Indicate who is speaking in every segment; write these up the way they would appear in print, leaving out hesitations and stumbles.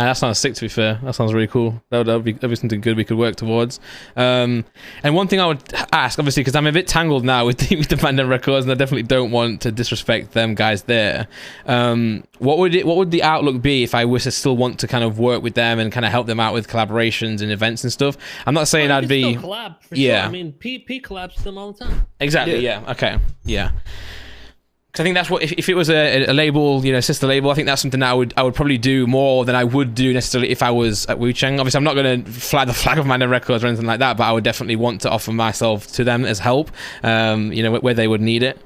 Speaker 1: Nah, that sounds sick, to be fair. That sounds really cool. That'd be something good we could work towards. And one thing I would ask, obviously, because I'm a bit tangled now with the Random Records, and I definitely don't want to disrespect them guys there. What would the outlook be if I was to still want to kind of work with them and kind of help them out with collaborations and events and stuff? I'm not saying I'd be...
Speaker 2: Still collab, for sure. I mean, P collabs with them all the time.
Speaker 1: Exactly, yeah. Okay, yeah. Because I think that's what, if it was a label, you know, sister label, I think that's something that I would probably do more than I would do necessarily if I was at Wu Chang. Obviously, I'm not going to fly the flag of Random Records or anything like that, but I would definitely want to offer myself to them as help, you know, where they would need it.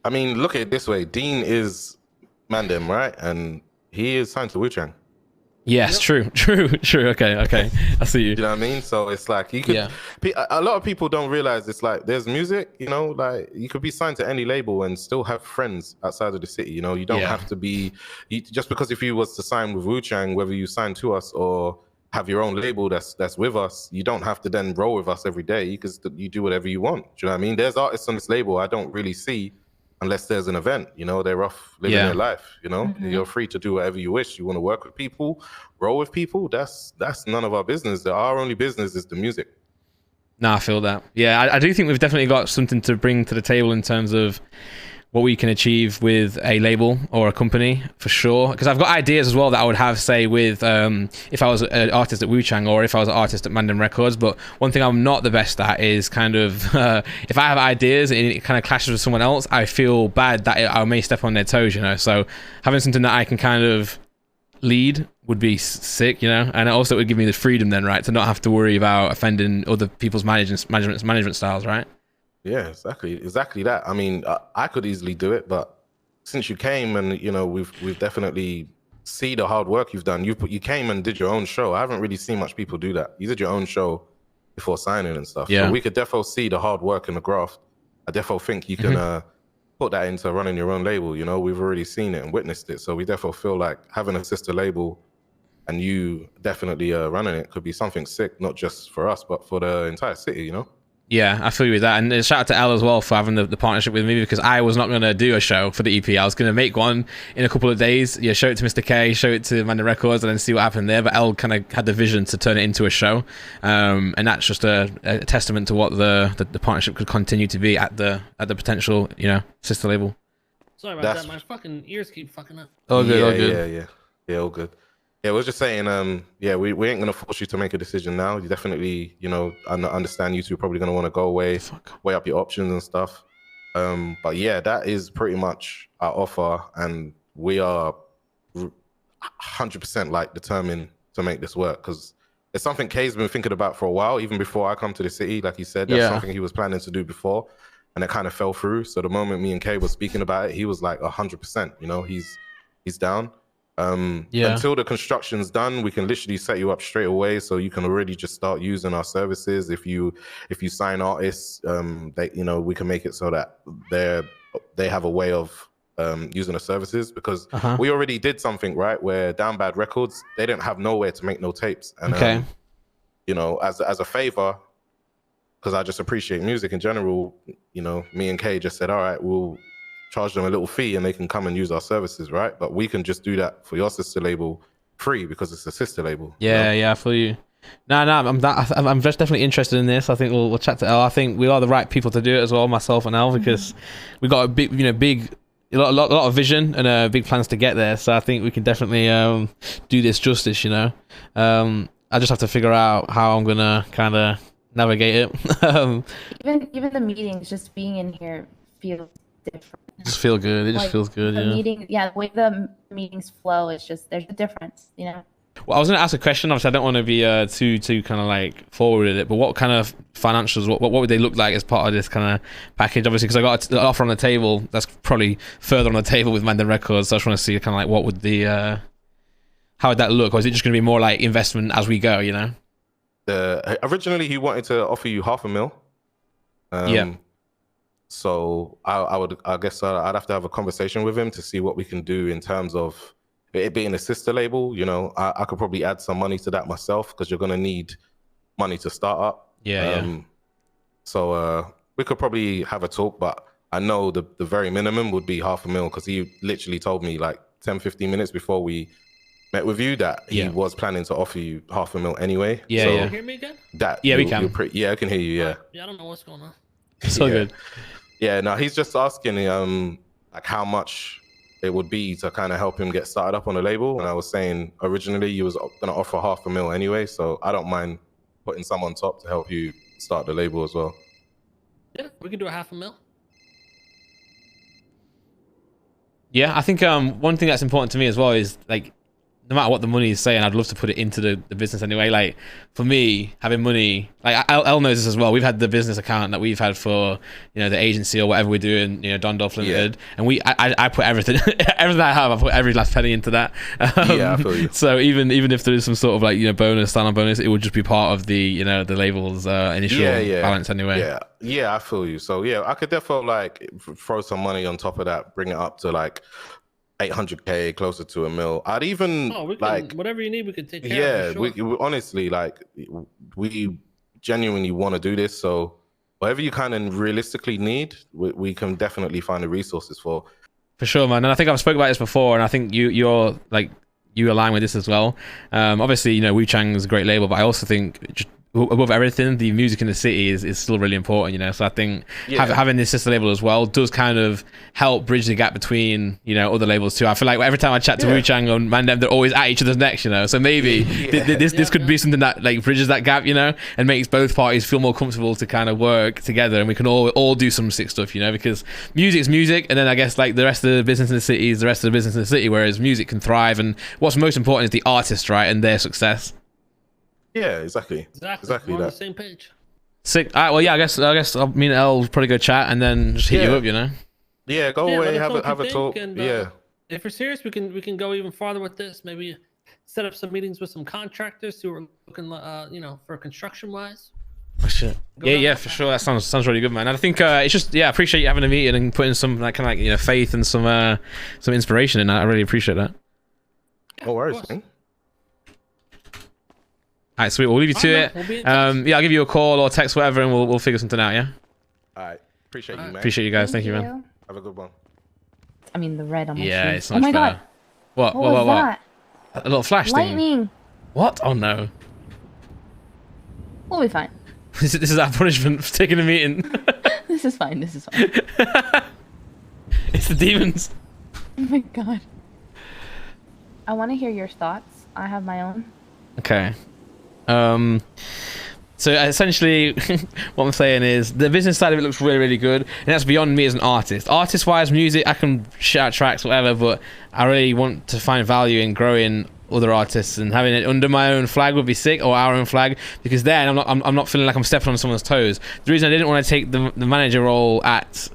Speaker 3: I mean, look at it this way. Dean is Mandem, right? And he is signed to Wu Chang.
Speaker 1: Yes, true. Okay. I see you.
Speaker 3: You know what I mean? So it's like you could.
Speaker 1: Yeah.
Speaker 3: A lot of people don't realize it's like there's music. You know, like you could be signed to any label and still have friends outside of the city. You know, you don't have to be just because if you was to sign with Wu Chang, whether you sign to us or have your own label that's with us, you don't have to then roll with us every day. You do whatever you want. Do you know what I mean? There's artists on this label I don't really see unless there's an event. You know, they're off living their life. You know, you're free to do whatever you wish. You want to work with people, roll with people. That's none of our business. Our only business is the music.
Speaker 1: No, I feel that. Yeah, I do think we've definitely got something to bring to the table in terms of what we can achieve with a label or a company, for sure. Because I've got ideas as well that I would have, say, with if I was an artist at Wu Chang or if I was an artist at Mandem Records. But one thing I'm not the best at is kind of if I have ideas and it kind of clashes with someone else, I feel bad that I may step on their toes, you know. So having something that I can kind of lead would be sick, you know, and also it would give me the freedom then, right, to not have to worry about offending other people's management styles, right? Yeah,
Speaker 3: exactly that. I mean, I could easily do it, but since you came and you know we've definitely see the hard work you've done. You came and did your own show. I haven't really seen much people do that. You did your own show before signing and stuff.
Speaker 1: Yeah.
Speaker 3: So we could definitely see the hard work and the graft. I definitely think you can put that into running your own label. You know, we've already seen it and witnessed it. So we definitely feel like having a sister label and you definitely running it could be something sick, not just for us, but for the entire city, you know?
Speaker 1: Yeah, I feel you with that. And shout out to Elle as well for having the partnership with me, because I was not going to do a show for the EP. I was going to make one in a couple of days. Yeah, show it to Mr. K, show it to Mandem Records, and then see what happened there. But Elle kind of had the vision to turn it into a show. And that's just a testament to what the partnership could continue to be at the potential, you know, sister label.
Speaker 2: Sorry about that. My fucking ears keep fucking up.
Speaker 1: All good, all good.
Speaker 3: Yeah, all good. Yeah, we were just saying, we ain't gonna force you to make a decision now. You definitely, you know, I understand you two are probably gonna want to go weigh up your options and stuff. But yeah, that is pretty much our offer, and we are 100% like determined to make this work, because it's something Kay's been thinking about for a while, even before I come to the city. Like he said, that's something he was planning to do before, and it kind of fell through. So the moment me and Kay were speaking about it, he was like 100%. You know, he's down. Until the construction's done, we can literally set you up straight away, so you can already just start using our services. If you sign artists, we can make it so that they have a way of using the services, because we already did something right where Down Bad Records, they didn't have nowhere to make no tapes, and as a favor, because I just appreciate music in general, you know, me and Kay just said, all right, we'll charge them a little fee and they can come and use our services, right? But we can just do that for your sister label free, because it's a sister label.
Speaker 1: Yeah, I feel you. No, I'm just definitely interested in this. I think we'll chat to Elle. I think we are the right people to do it as well, myself and Elle, because we got a big, a lot of vision and big plans to get there. So I think we can definitely do this justice, you know. I just have to figure out how I'm gonna kind of navigate it.
Speaker 4: Even the meetings, just being in here feels different.
Speaker 1: Just feel good. It just feels good.
Speaker 4: The way the meetings flow, it's just, there's a difference, you know.
Speaker 1: Well, I was going to ask a question. Obviously, I don't want to be too kind of like forward with it, but what kind of financials, what would they look like as part of this kind of package? Obviously, because I got an offer on the table that's probably further on the table with Mandem Records, so I just want to see kind of like what would how would that look, or is it just going to be more like investment as we go, you know?
Speaker 3: Originally, he wanted to offer you $500,000. So I guess I'd have to have a conversation with him to see what we can do in terms of it being a sister label. You know, I could probably add some money to that myself, because you're going to need money to start up. So we could probably have a talk, but I know the very minimum would be $500,000, because he literally told me like 10-15 minutes before we met with you that he
Speaker 1: Yeah.
Speaker 3: was planning to offer you $500,000 anyway.
Speaker 1: Yeah,
Speaker 3: so
Speaker 1: yeah.
Speaker 2: Can you hear me again?
Speaker 3: That
Speaker 1: Yeah, we
Speaker 3: you-
Speaker 1: can.
Speaker 3: you're pretty- yeah, I can hear you. Yeah.
Speaker 2: Yeah, I don't know what's going on.
Speaker 1: It's all
Speaker 3: Yeah.
Speaker 1: good.
Speaker 3: Yeah, no, he's just asking like how much it would be to kind of help him get started up on the label. And I was saying originally you was gonna offer $500,000 anyway, so I don't mind putting some on top to help you start the label as well.
Speaker 2: Yeah, we could do a $500,000.
Speaker 1: Yeah, I think one thing that's important to me as well is like, no matter what the money is saying, I'd love to put it into the business anyway. Like for me, having money, like Elle knows this as well. We've had the business account that we've had for, you know, the agency or whatever we're doing, you know, Dolph Limited, and I put everything, everything I have, I put every last penny into that.
Speaker 3: Yeah, I feel you.
Speaker 1: So even if there is some sort of like, you know, bonus, sign-on bonus, it would just be part of the, you know, the label's initial balance anyway.
Speaker 3: Yeah, I feel you. So yeah, I could definitely like throw some money on top of that, bring it up to like 800K, closer to $1 million. I'd even
Speaker 2: We can,
Speaker 3: like
Speaker 2: whatever you need, we could take care of.
Speaker 3: Yeah, we honestly like we genuinely want to do this. So whatever you kind of realistically need, we can definitely find the resources for.
Speaker 1: For sure, man. And I think I've spoken about this before, and I think you're like you align with this as well. Obviously, you know, Wu Chang's a great label, but I also think just above everything, the music in the city is still really important, you know. So I think having this sister label as well does kind of help bridge the gap between, you know, other labels too. I feel like every time I chat to Wu Chang or Mandem, they're always at each other's necks, you know. So maybe this could be something that like bridges that gap, you know, and makes both parties feel more comfortable to kind of work together, and we can all do some sick stuff, you know, because music's music, and then I guess like the rest of the business in the city is the rest of the business in the city, whereas music can thrive, and what's most important is the artist, right, and their success.
Speaker 3: Yeah, exactly.
Speaker 2: We're on the same page.
Speaker 1: Sick. All right, well, yeah, I guess me and Elle will probably go chat and then just hit you up, you know.
Speaker 3: Yeah, go away, have a talk.
Speaker 2: And,
Speaker 3: yeah.
Speaker 2: If we're serious, we can go even farther with this. Maybe set up some meetings with some contractors who are looking, you know, for construction wise.
Speaker 1: Oh, shit. Yeah, for sure. That sounds really good, man. And I think it's just I appreciate you having a meeting and putting some like kind of like, you know, faith and some inspiration in that. I really appreciate that.
Speaker 3: No worries, man.
Speaker 1: All right, sweet. We'll leave you to it. I'll give you a call or text, whatever, and we'll figure something out. Yeah.
Speaker 3: All right. Appreciate you, man.
Speaker 1: Appreciate you guys. Thank you, man.
Speaker 3: Have a good one.
Speaker 4: I mean, the red on my
Speaker 1: Yeah,
Speaker 4: shoes.
Speaker 1: it's much
Speaker 4: oh my
Speaker 1: better.
Speaker 4: god.
Speaker 1: What?
Speaker 4: was that?
Speaker 1: A little flash thing.
Speaker 4: Lightning.
Speaker 1: What? Oh no.
Speaker 4: We'll be fine.
Speaker 1: This is our punishment for taking a meeting.
Speaker 4: This is fine. This is fine.
Speaker 1: It's the demons.
Speaker 4: Oh my god. I want to hear your thoughts. I have my own.
Speaker 1: Okay. So essentially what I'm saying is the business side of it looks really, really good, and that's beyond me as an artist. Artist wise, music, I can shout tracks, whatever, but I really want to find value in growing other artists, and having it under my own flag would be sick, or our own flag, because then I'm not feeling like I'm stepping on someone's toes. The reason I didn't want to take the manager role at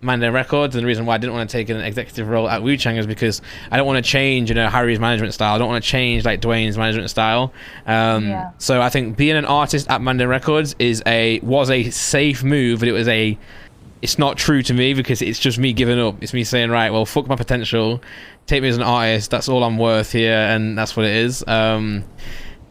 Speaker 1: Mandem Records, and the reason why I didn't want to take an executive role at Wu Chang is because I don't want to change, you know, Harry's management style. I don't want to change like Dwayne's management style. So I think being an artist at Mandem Records was a safe move, but it's not true to me, because it's just me giving up. It's me saying, right, well, fuck my potential, take me as an artist. That's all I'm worth here, and that's what it is.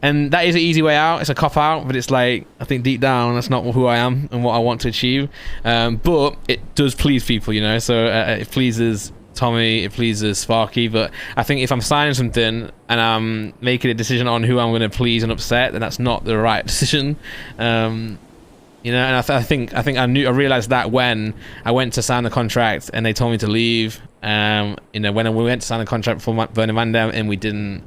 Speaker 1: And that is an easy way out. It's a cop out, but it's like, I think deep down, that's not who I am and what I want to achieve. But it does please people, you know. So it pleases Tommy, it pleases Sparky. But I think if I'm signing something and I'm making a decision on who I'm going to please and upset, then that's not the right decision. You know, and I think I realized that when I went to sign the contract and they told me to leave. You know, when we went to sign the contract for Burning Mandem, and we didn't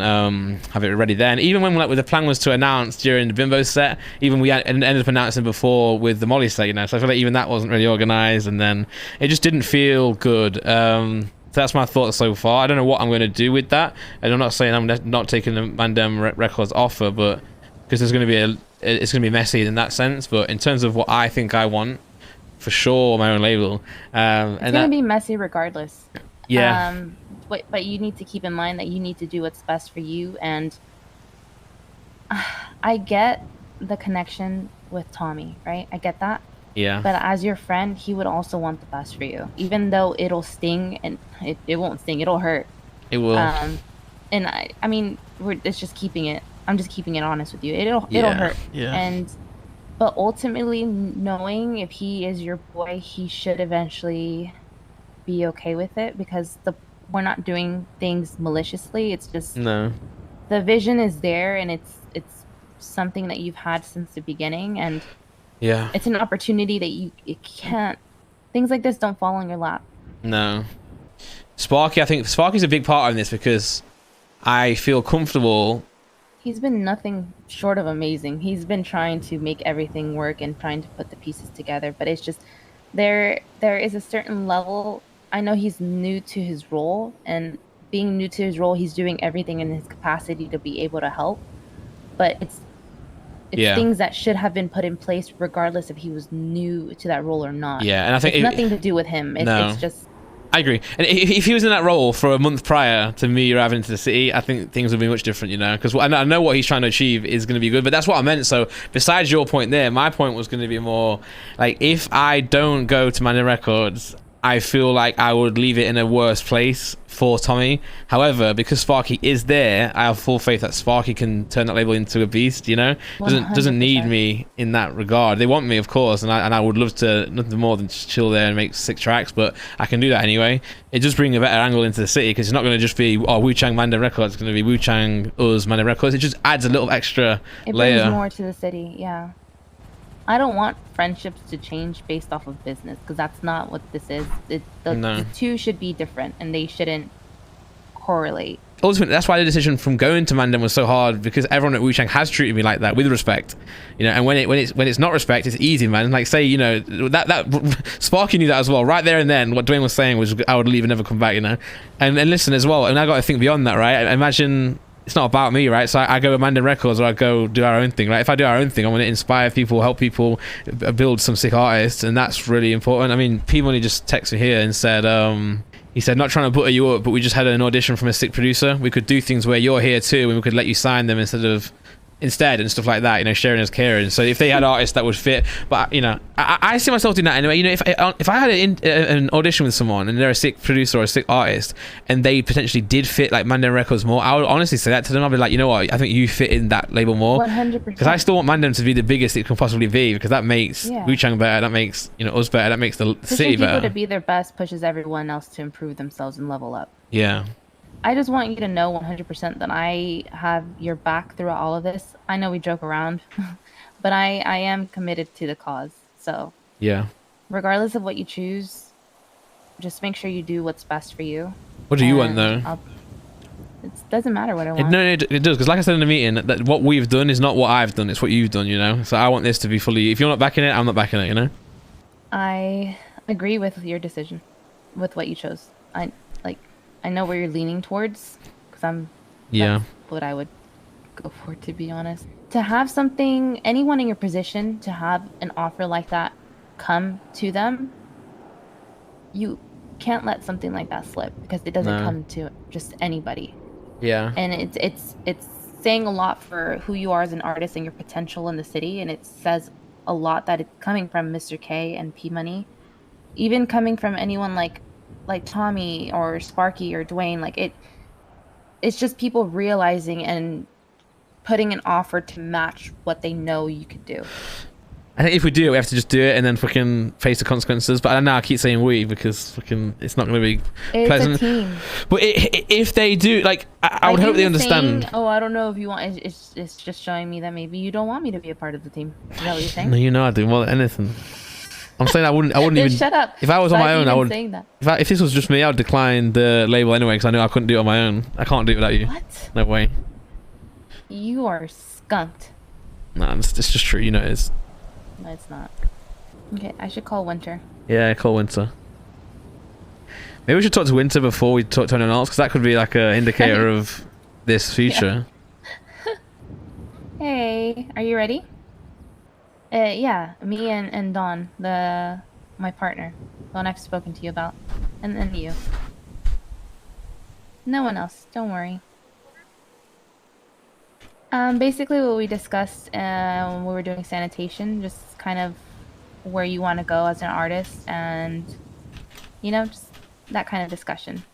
Speaker 1: have it ready then. Even when the plan was to announce during the Bimbo set, even we ended up announcing before with the Molly set, you know. So I feel like even that wasn't really organized, and then it just didn't feel good. So that's my thoughts so far. I don't know what I'm going to do with that, and I'm not saying I'm not taking the Mandem Records offer, but because it's going to be messy in that sense. But in terms of what I think I want, for sure, my own label.
Speaker 4: It's going to be messy regardless.
Speaker 1: Yeah.
Speaker 4: But you need to keep in mind that you need to do what's best for you. And I get the connection with Tommy, right? I get that.
Speaker 1: Yeah.
Speaker 4: But as your friend, he would also want the best for you, even though it'll sting, and it won't sting. It'll hurt.
Speaker 1: It will.
Speaker 4: And I mean, it's just keeping it. I'm just keeping it honest with you. It'll hurt.
Speaker 1: Yeah.
Speaker 4: But ultimately, knowing if he is your boy, he should eventually be okay with it, because we're not doing things maliciously. It's just
Speaker 1: No.
Speaker 4: the vision is there, and it's something that you've had since the beginning, and
Speaker 1: Yeah.
Speaker 4: it's an opportunity that you can't. Things like this don't fall on your lap.
Speaker 1: No. Sparky, I think Sparky's a big part in this because I feel comfortable.
Speaker 4: He's been nothing short of amazing. He's been trying to make everything work and trying to put the pieces together, but it's just there is a certain level. I know he's new to his role, and being new to his role, he's doing everything in his capacity to be able to help, but it's things that should have been put in place regardless if he was new to that role or not.
Speaker 1: Yeah, and I think
Speaker 4: it's nothing to do with him. It's just...
Speaker 1: I agree. And if he was in that role for a month prior to me arriving into the city, I think things would be much different, you know, because I know what he's trying to achieve is going to be good, but that's what I meant. So besides your point there, my point was going to be more like, if I don't go to Manor Records, I feel like I would leave it in a worse place for Tommy. However, because Sparky is there, I have full faith that Sparky can turn that label into a beast, you know? Doesn't need me in that regard. They want me, of course, and I would love to, nothing more than just chill there and make 6 tracks, but I can do that anyway. It just brings a better angle into the city, because it's not going to just be, oh, Wu Chang Manda Records, it's going to be Wu Chang Us Manda Records. It just adds a little extra layer.
Speaker 4: It brings more to the city, yeah. I don't want friendships to change based off of business, because that's not what this is. The two should be different, and they shouldn't correlate.
Speaker 1: Ultimately, that's why the decision from going to Mandem was so hard, because everyone at Wu Chang has treated me like that, with respect, you know. And when it's not respect, it's easy, man. Like, say, you know, that Sparky knew that as well, right there and then. What Dwayne was saying was, I would leave and never come back, you know. And listen as well, and I got to think beyond that, right? Imagine. It's not about me, right? So I go with Mandan Records, or I go do our own thing, right? If I do our own thing, I want to inspire people, help people, build some sick artists, and that's really important. I mean, P-Money just texted me here and said, he said, not trying to butter you up, but we just had an audition from a sick producer. We could do things where you're here too, and we could let you sign them instead and stuff like that, you know, sharing as caring. So if they had artists that would fit, but you know, I see myself doing that anyway. You know, if I had an audition with someone and they're a sick producer or a sick artist, and they potentially did fit like Mandem Records more, I would honestly say that to them. I'd be like, you know what, I think you fit in that label more.
Speaker 4: 100%.
Speaker 1: Because I still want Mandem to be the biggest it can possibly be, because that makes Wu Chang better, that makes, you know, us better, that makes the city better.
Speaker 4: Pushing people to be their best pushes everyone else to improve themselves and level up.
Speaker 1: Yeah.
Speaker 4: I just want you to know 100% that I have your back throughout all of this. I know we joke around, but I am committed to the cause. So
Speaker 1: yeah,
Speaker 4: regardless of what you choose, just make sure you do what's best for you.
Speaker 1: What do you want though?
Speaker 4: It doesn't matter what I want.
Speaker 1: No, it does, because like I said in the meeting, that what we've done is not what I've done, it's what you've done, you know. So I want this to be fully, if you're not backing it, I'm not backing it, you know.
Speaker 4: I agree with your decision, with what you chose. I know where you're leaning towards, because that's what I would go for, to be honest. To have something, anyone in your position, to have an offer like that come to them, you can't let something like that slip, because it doesn't come to just anybody.
Speaker 1: Yeah.
Speaker 4: And it's saying a lot for who you are as an artist and your potential in the city, and it says a lot that it's coming from Mr. K and P Money, even coming from anyone like Tommy or Sparky or Dwayne. Like, it's just people realizing and putting an offer to match what they know you could do.
Speaker 1: I think if we do it, we have to just do it and then fucking face the consequences. But I know I keep saying we, because fucking it's not going to be pleasant.
Speaker 4: It's a team.
Speaker 1: But if they do, like, I would hope they understand.
Speaker 4: Oh, I don't know if you want. It's just showing me that maybe you don't want me to be a part of the team. Is that what you're saying?
Speaker 1: No, you know I do more than anything. I'm saying I wouldn't even.
Speaker 4: Shut up.
Speaker 1: If I was on my own, I would.
Speaker 4: Saying that.
Speaker 1: If this was just me, I would decline the label anyway, because I knew I couldn't do it on my own. I can't do it without you.
Speaker 4: What?
Speaker 1: No way.
Speaker 4: You are skunked.
Speaker 1: Nah, it's just true. You know it is.
Speaker 4: No, it's not. Okay, I should call Winter.
Speaker 1: Yeah, call Winter. Maybe we should talk to Winter before we talk to anyone else, because that could be like an indicator of this future.
Speaker 4: Hey, are you ready? Yeah, me and Dawn, my partner, the one I've spoken to you about, and then you. No one else, don't worry. Basically what we discussed when we were doing sanitation, just kind of where you want to go as an artist, and, you know, just that kind of discussion.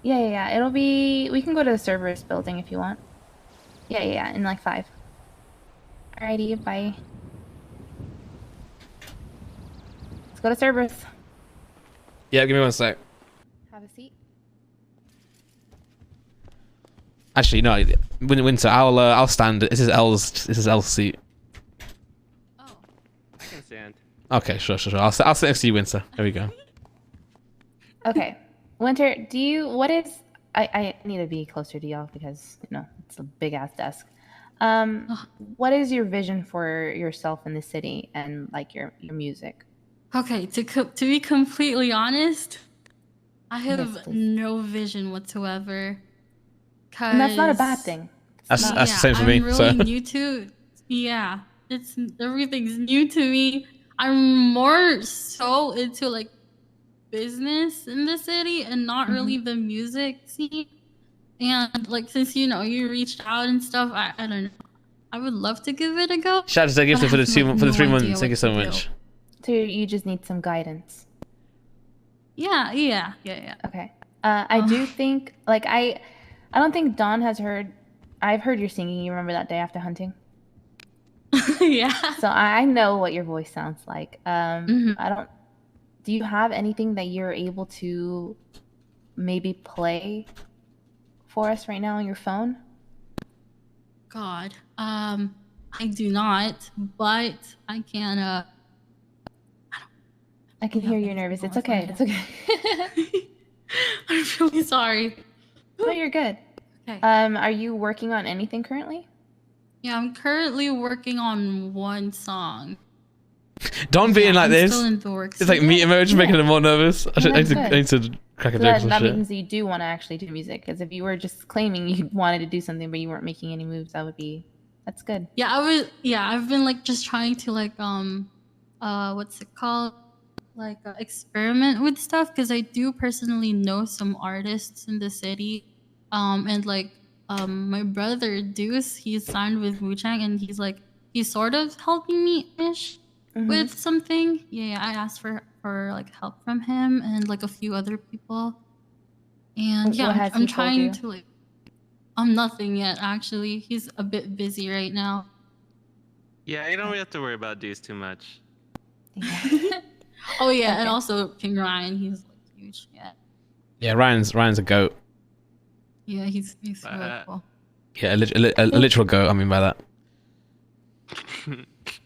Speaker 4: Yeah, it'll be, we can go to the Cerberus building if you want. Yeah, in like 5. Alrighty, bye. Let's go to Cerberus.
Speaker 1: Yeah, give me 1 sec.
Speaker 4: Have a seat.
Speaker 1: Actually, no, Winter. I'll stand. This is L's seat.
Speaker 5: Oh, I can stand.
Speaker 1: Okay, sure. I'll sit next to you, Winter. There we go.
Speaker 4: Okay, Winter. I need to be closer to y'all because it's a big ass desk. What is your vision for yourself in the city and like your music?
Speaker 6: Okay, to be completely honest, I have
Speaker 4: Yes, please.
Speaker 6: no vision whatsoever.
Speaker 4: And that's not a bad thing.
Speaker 1: That's the same for me.
Speaker 6: I'm really new to. Yeah, everything's new to me. I'm more so into like business in the city and not really the music scene. And like since you reached out and stuff, I don't know. I would love to give it a go.
Speaker 1: Shout out to Gifted for the
Speaker 6: like,
Speaker 1: 3
Speaker 6: no
Speaker 1: months.
Speaker 6: idea
Speaker 1: Thank you
Speaker 6: what
Speaker 1: so
Speaker 6: to do.
Speaker 1: much.
Speaker 4: So you just need some guidance.
Speaker 6: Yeah.
Speaker 4: Okay. I do think I don't think Dawn has heard. I've heard your singing. You remember that day after hunting?
Speaker 6: Yeah.
Speaker 4: So I know what your voice sounds like. Do you have anything that you're able to maybe play for us right now on your phone?
Speaker 6: God, I do not, but I can.
Speaker 4: I can hear you're nervous. It's okay. It's okay.
Speaker 6: I'm really sorry.
Speaker 4: No, you're good.
Speaker 6: Okay.
Speaker 4: Are you working on anything currently?
Speaker 6: Yeah, I'm currently working on one song.
Speaker 1: Don being like
Speaker 6: I'm
Speaker 1: this,
Speaker 6: still in the works.
Speaker 1: it's like meat emoji making him more nervous. I need to crack a
Speaker 4: So
Speaker 1: joke or
Speaker 4: that
Speaker 1: some shit.
Speaker 4: means you do want to actually do music. Because if you were just claiming you wanted to do something but you weren't making any moves, that's good.
Speaker 6: Yeah, I've been like just trying to like what's it called? Like experiment with stuff because I do personally know some artists in the city, and like my brother Deuce, he's signed with Wu Chang and he's sort of helping me ish with something. Yeah, I asked for like help from him and like a few other people, and yeah, I'm trying to like nothing yet actually. He's a bit busy right now.
Speaker 5: Yeah, you don't really have to worry about Deuce too much.
Speaker 6: Oh yeah,
Speaker 4: Okay.
Speaker 6: and also King Ryan, he's like huge.
Speaker 1: Yeah, Ryan's a goat.
Speaker 6: Yeah, he's really cool.
Speaker 1: Yeah, a literal goat. I mean by that.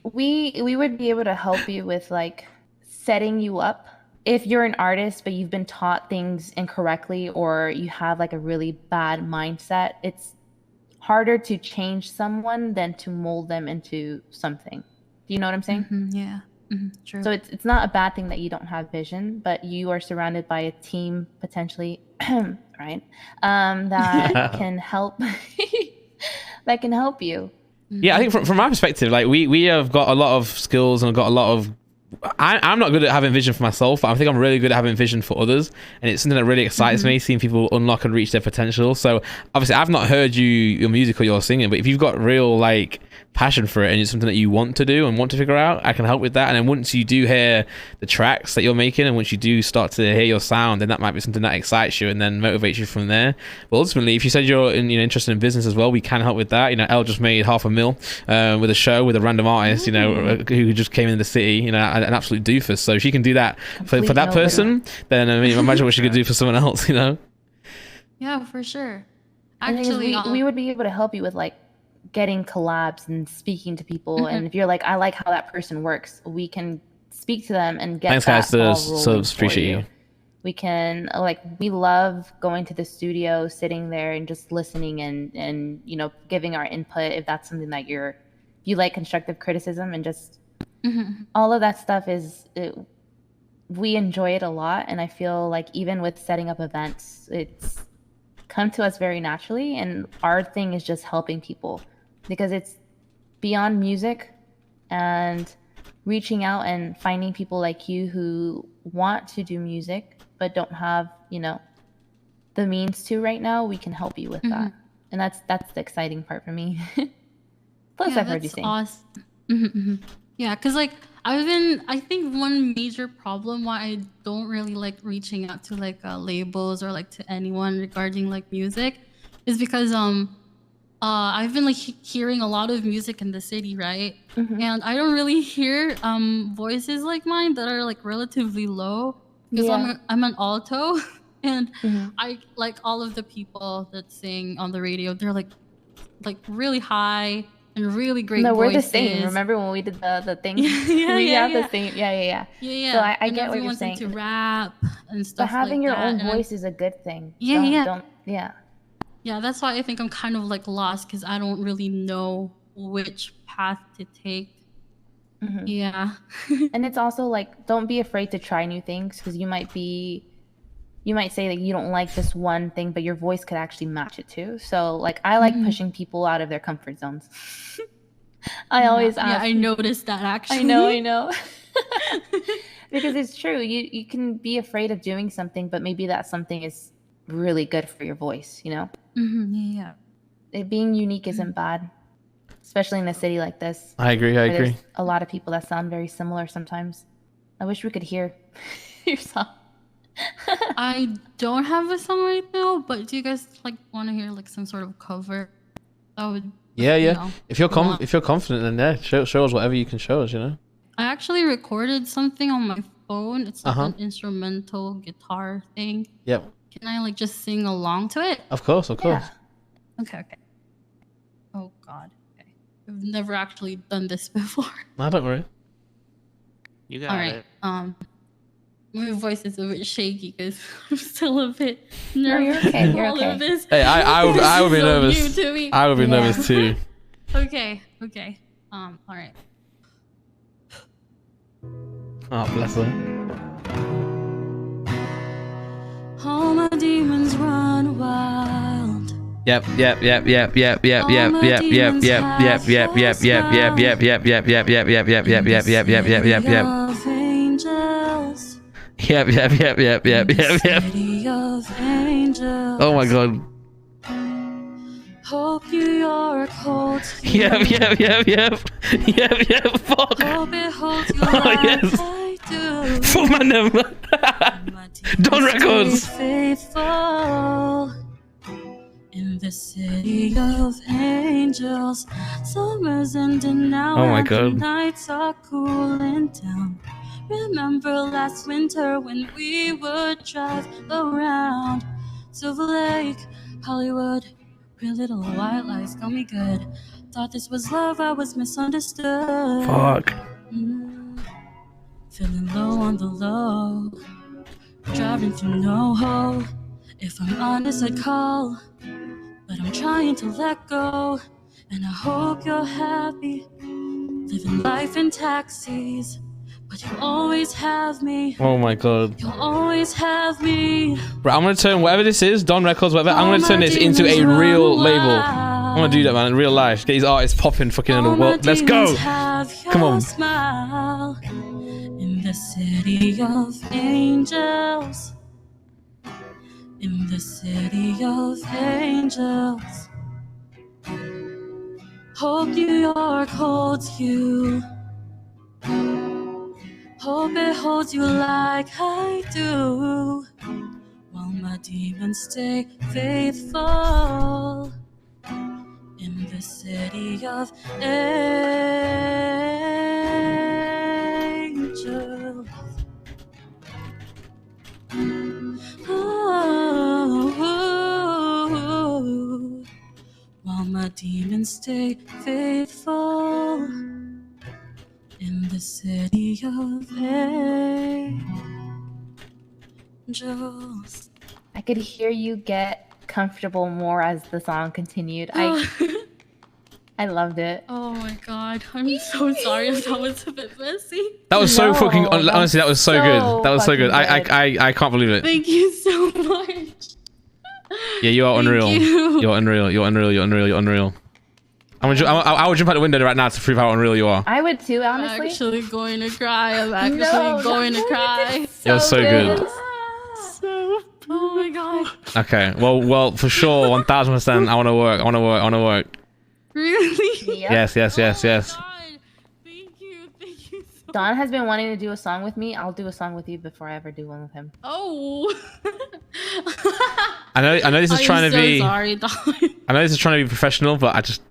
Speaker 4: We would be able to help you with like setting you up. If you're an artist but you've been taught things incorrectly or you have like a really bad mindset, it's harder to change someone than to mold them into something. Do you know what I'm saying?
Speaker 6: Yeah. True.
Speaker 4: So it's not a bad thing that you don't have vision, but you are surrounded by a team potentially, right? That can help. That can help you.
Speaker 1: Yeah, I think from my perspective, like we have got a lot of skills and I've got a lot of. I'm not good at having vision for myself, but I think I'm really good at having vision for others, and it's something that really excites me, seeing people unlock and reach their potential. So obviously, I've not heard your music or your singing, but if you've got real like passion for it and it's something that you want to do and want to figure out, I can help with that. And then once you do hear the tracks that you're making, and once you do start to hear your sound, then that might be something that excites you and then motivates you from there. But ultimately, if you said you're interested in business as well, we can help with that. Elle just made $500,000 with a show with a random artist, who just came in the city, an absolute doofus. So if she can do that for that person, then I mean, imagine what she could do for someone else,
Speaker 6: Yeah, for sure.
Speaker 4: And
Speaker 6: Actually,
Speaker 4: we would be able to help you with like getting collabs and speaking to people. And if you're like, I like how that person works, we can speak to them and get
Speaker 1: Thanks, guys. So appreciate you.
Speaker 4: We can we love going to the studio, sitting there and just listening and giving our input if that's something that you like constructive criticism and just all of that stuff we enjoy it a lot. And I feel like even with setting up events, it's come to us very naturally, and our thing is just helping people because it's beyond music and reaching out and finding people like you who want to do music but don't have the means to right now. We can help you with that, and that's the exciting part for me. Plus, I've heard you sing.
Speaker 6: Awesome. Yeah, because I think one major problem why I don't really like reaching out to labels or to anyone regarding music is because I've been hearing a lot of music in the city, right? And I don't really hear voices like mine that are relatively low because I'm an alto. And
Speaker 4: Mhm.
Speaker 6: I like all of the people that sing on the radio. They're like really high and really great
Speaker 4: No, we're
Speaker 6: voices.
Speaker 4: the same. Remember when we did the thing?
Speaker 6: Yeah,
Speaker 4: We
Speaker 6: yeah,
Speaker 4: have the
Speaker 6: yeah.
Speaker 4: same. Yeah.
Speaker 6: Yeah.
Speaker 4: So I
Speaker 6: And
Speaker 4: get what you're
Speaker 6: everyone's into
Speaker 4: saying.
Speaker 6: rap and
Speaker 4: But
Speaker 6: stuff
Speaker 4: having
Speaker 6: like
Speaker 4: your
Speaker 6: that.
Speaker 4: own
Speaker 6: And
Speaker 4: voice is a good thing.
Speaker 6: Yeah.
Speaker 4: Yeah.
Speaker 6: That's why I think I'm kind of like lost because I don't really know which path to take.
Speaker 4: Mhm.
Speaker 6: Yeah.
Speaker 4: And it's also like, don't be afraid to try new things because you might say that you don't like this one thing, but your voice could actually match it too. So like, I like pushing people out of their comfort zones. I always ask.
Speaker 6: Yeah, I noticed that actually.
Speaker 4: I know. Because it's true. You can be afraid of doing something, but maybe that something is really good for your voice, you know?
Speaker 6: Yeah.
Speaker 4: Being unique isn't bad, especially in a city like this.
Speaker 1: I agree.
Speaker 4: where there's a lot of people that sound very similar sometimes. I wish we could hear your song.
Speaker 6: I don't have a song right now, but do you guys like want to hear like some sort of cover? That would.
Speaker 1: Yeah.
Speaker 6: You know,
Speaker 1: If you're confident, then yeah, show us whatever you can show us. You know.
Speaker 6: I actually recorded something on my phone. It's like
Speaker 1: Uh-huh.
Speaker 6: an instrumental guitar thing.
Speaker 1: Yep.
Speaker 6: Can I like just sing along to it?
Speaker 1: Of course.
Speaker 4: Yeah.
Speaker 6: Okay. Oh God. Okay. I've never actually done this before.
Speaker 1: No, don't worry.
Speaker 5: You got
Speaker 6: All right.
Speaker 5: it.
Speaker 6: My voice is a bit shaky because I'm still a bit
Speaker 4: No,
Speaker 6: nervous.
Speaker 4: you're okay. You're
Speaker 6: all
Speaker 4: okay.
Speaker 6: of this.
Speaker 1: Hey, I would be
Speaker 6: This is so
Speaker 1: nervous.
Speaker 6: new to me.
Speaker 1: I would be
Speaker 4: Yeah.
Speaker 1: nervous too.
Speaker 6: Okay. All right.
Speaker 1: Oh, bless her.
Speaker 6: All my demons run wild.
Speaker 1: Yep.
Speaker 6: Of angels.
Speaker 1: Yep.
Speaker 6: City of angels.
Speaker 1: Oh my god.
Speaker 6: Hope you're cold.
Speaker 1: Yep. Fuck.
Speaker 6: Hope it holds you
Speaker 1: Oh,
Speaker 6: like
Speaker 1: yes.
Speaker 6: I do.
Speaker 1: Fuck my name.
Speaker 6: My
Speaker 1: Don
Speaker 6: demons
Speaker 1: Records.
Speaker 6: stay faithful in the city of angels. Summer's ending now.
Speaker 1: Oh my
Speaker 6: and the
Speaker 1: God.
Speaker 6: nights are cooling down. Remember last winter when we would drive around Silver Lake, Hollywood. Pretty little white lights got me good. Thought this was love, I was misunderstood.
Speaker 1: Fuck.
Speaker 6: Feeling low on the low, driving through NoHo. If I'm honest, I'd call, but I'm trying to let go. And I hope you're happy, living life in taxis. But you'll always have me.
Speaker 1: Oh my god.
Speaker 6: You'll always have me.
Speaker 1: Bro, I'm gonna turn whatever this is, Don Records, whatever, I'm gonna turn this into a real label. I'm gonna do that, man, in real life. Get these artists popping fucking in the world. Let's go! Come on.
Speaker 6: Smile in the city of angels. In the city of angels. Hope New York holds you. Hope it holds you like I do. While my demons stay faithful. In the city of angels. Oh, while my demons stay faithful. In the city of angels.
Speaker 4: I could hear you get comfortable more as the song continued. I loved it.
Speaker 6: Oh my god, I'm so sorry if that was a bit messy.
Speaker 1: That was so
Speaker 4: No,
Speaker 1: fucking, honestly, that was so good. That was so good.
Speaker 4: fucking
Speaker 1: I can't believe it.
Speaker 6: Thank you so much.
Speaker 1: Yeah, you are
Speaker 6: Thank
Speaker 1: unreal.
Speaker 6: you.
Speaker 1: You're unreal. You're unreal. I would jump out the window right now to prove how unreal you are.
Speaker 4: I would too,
Speaker 6: I'm
Speaker 4: honestly.
Speaker 6: actually going to cry. I'm actually
Speaker 4: No,
Speaker 6: going to cry.
Speaker 1: You're so good.
Speaker 6: Oh my god.
Speaker 1: Okay, well, for sure, 1000%. I want to work.
Speaker 6: Really?
Speaker 4: Yep.
Speaker 1: Yes.
Speaker 6: Oh my god. Thank you so
Speaker 4: Don has been wanting to do a song with me. I'll do a song with you before I ever do one with him.
Speaker 6: Oh.
Speaker 1: I know this is trying to be.
Speaker 6: Sorry, Don.
Speaker 1: I know this is trying to be professional, but I just.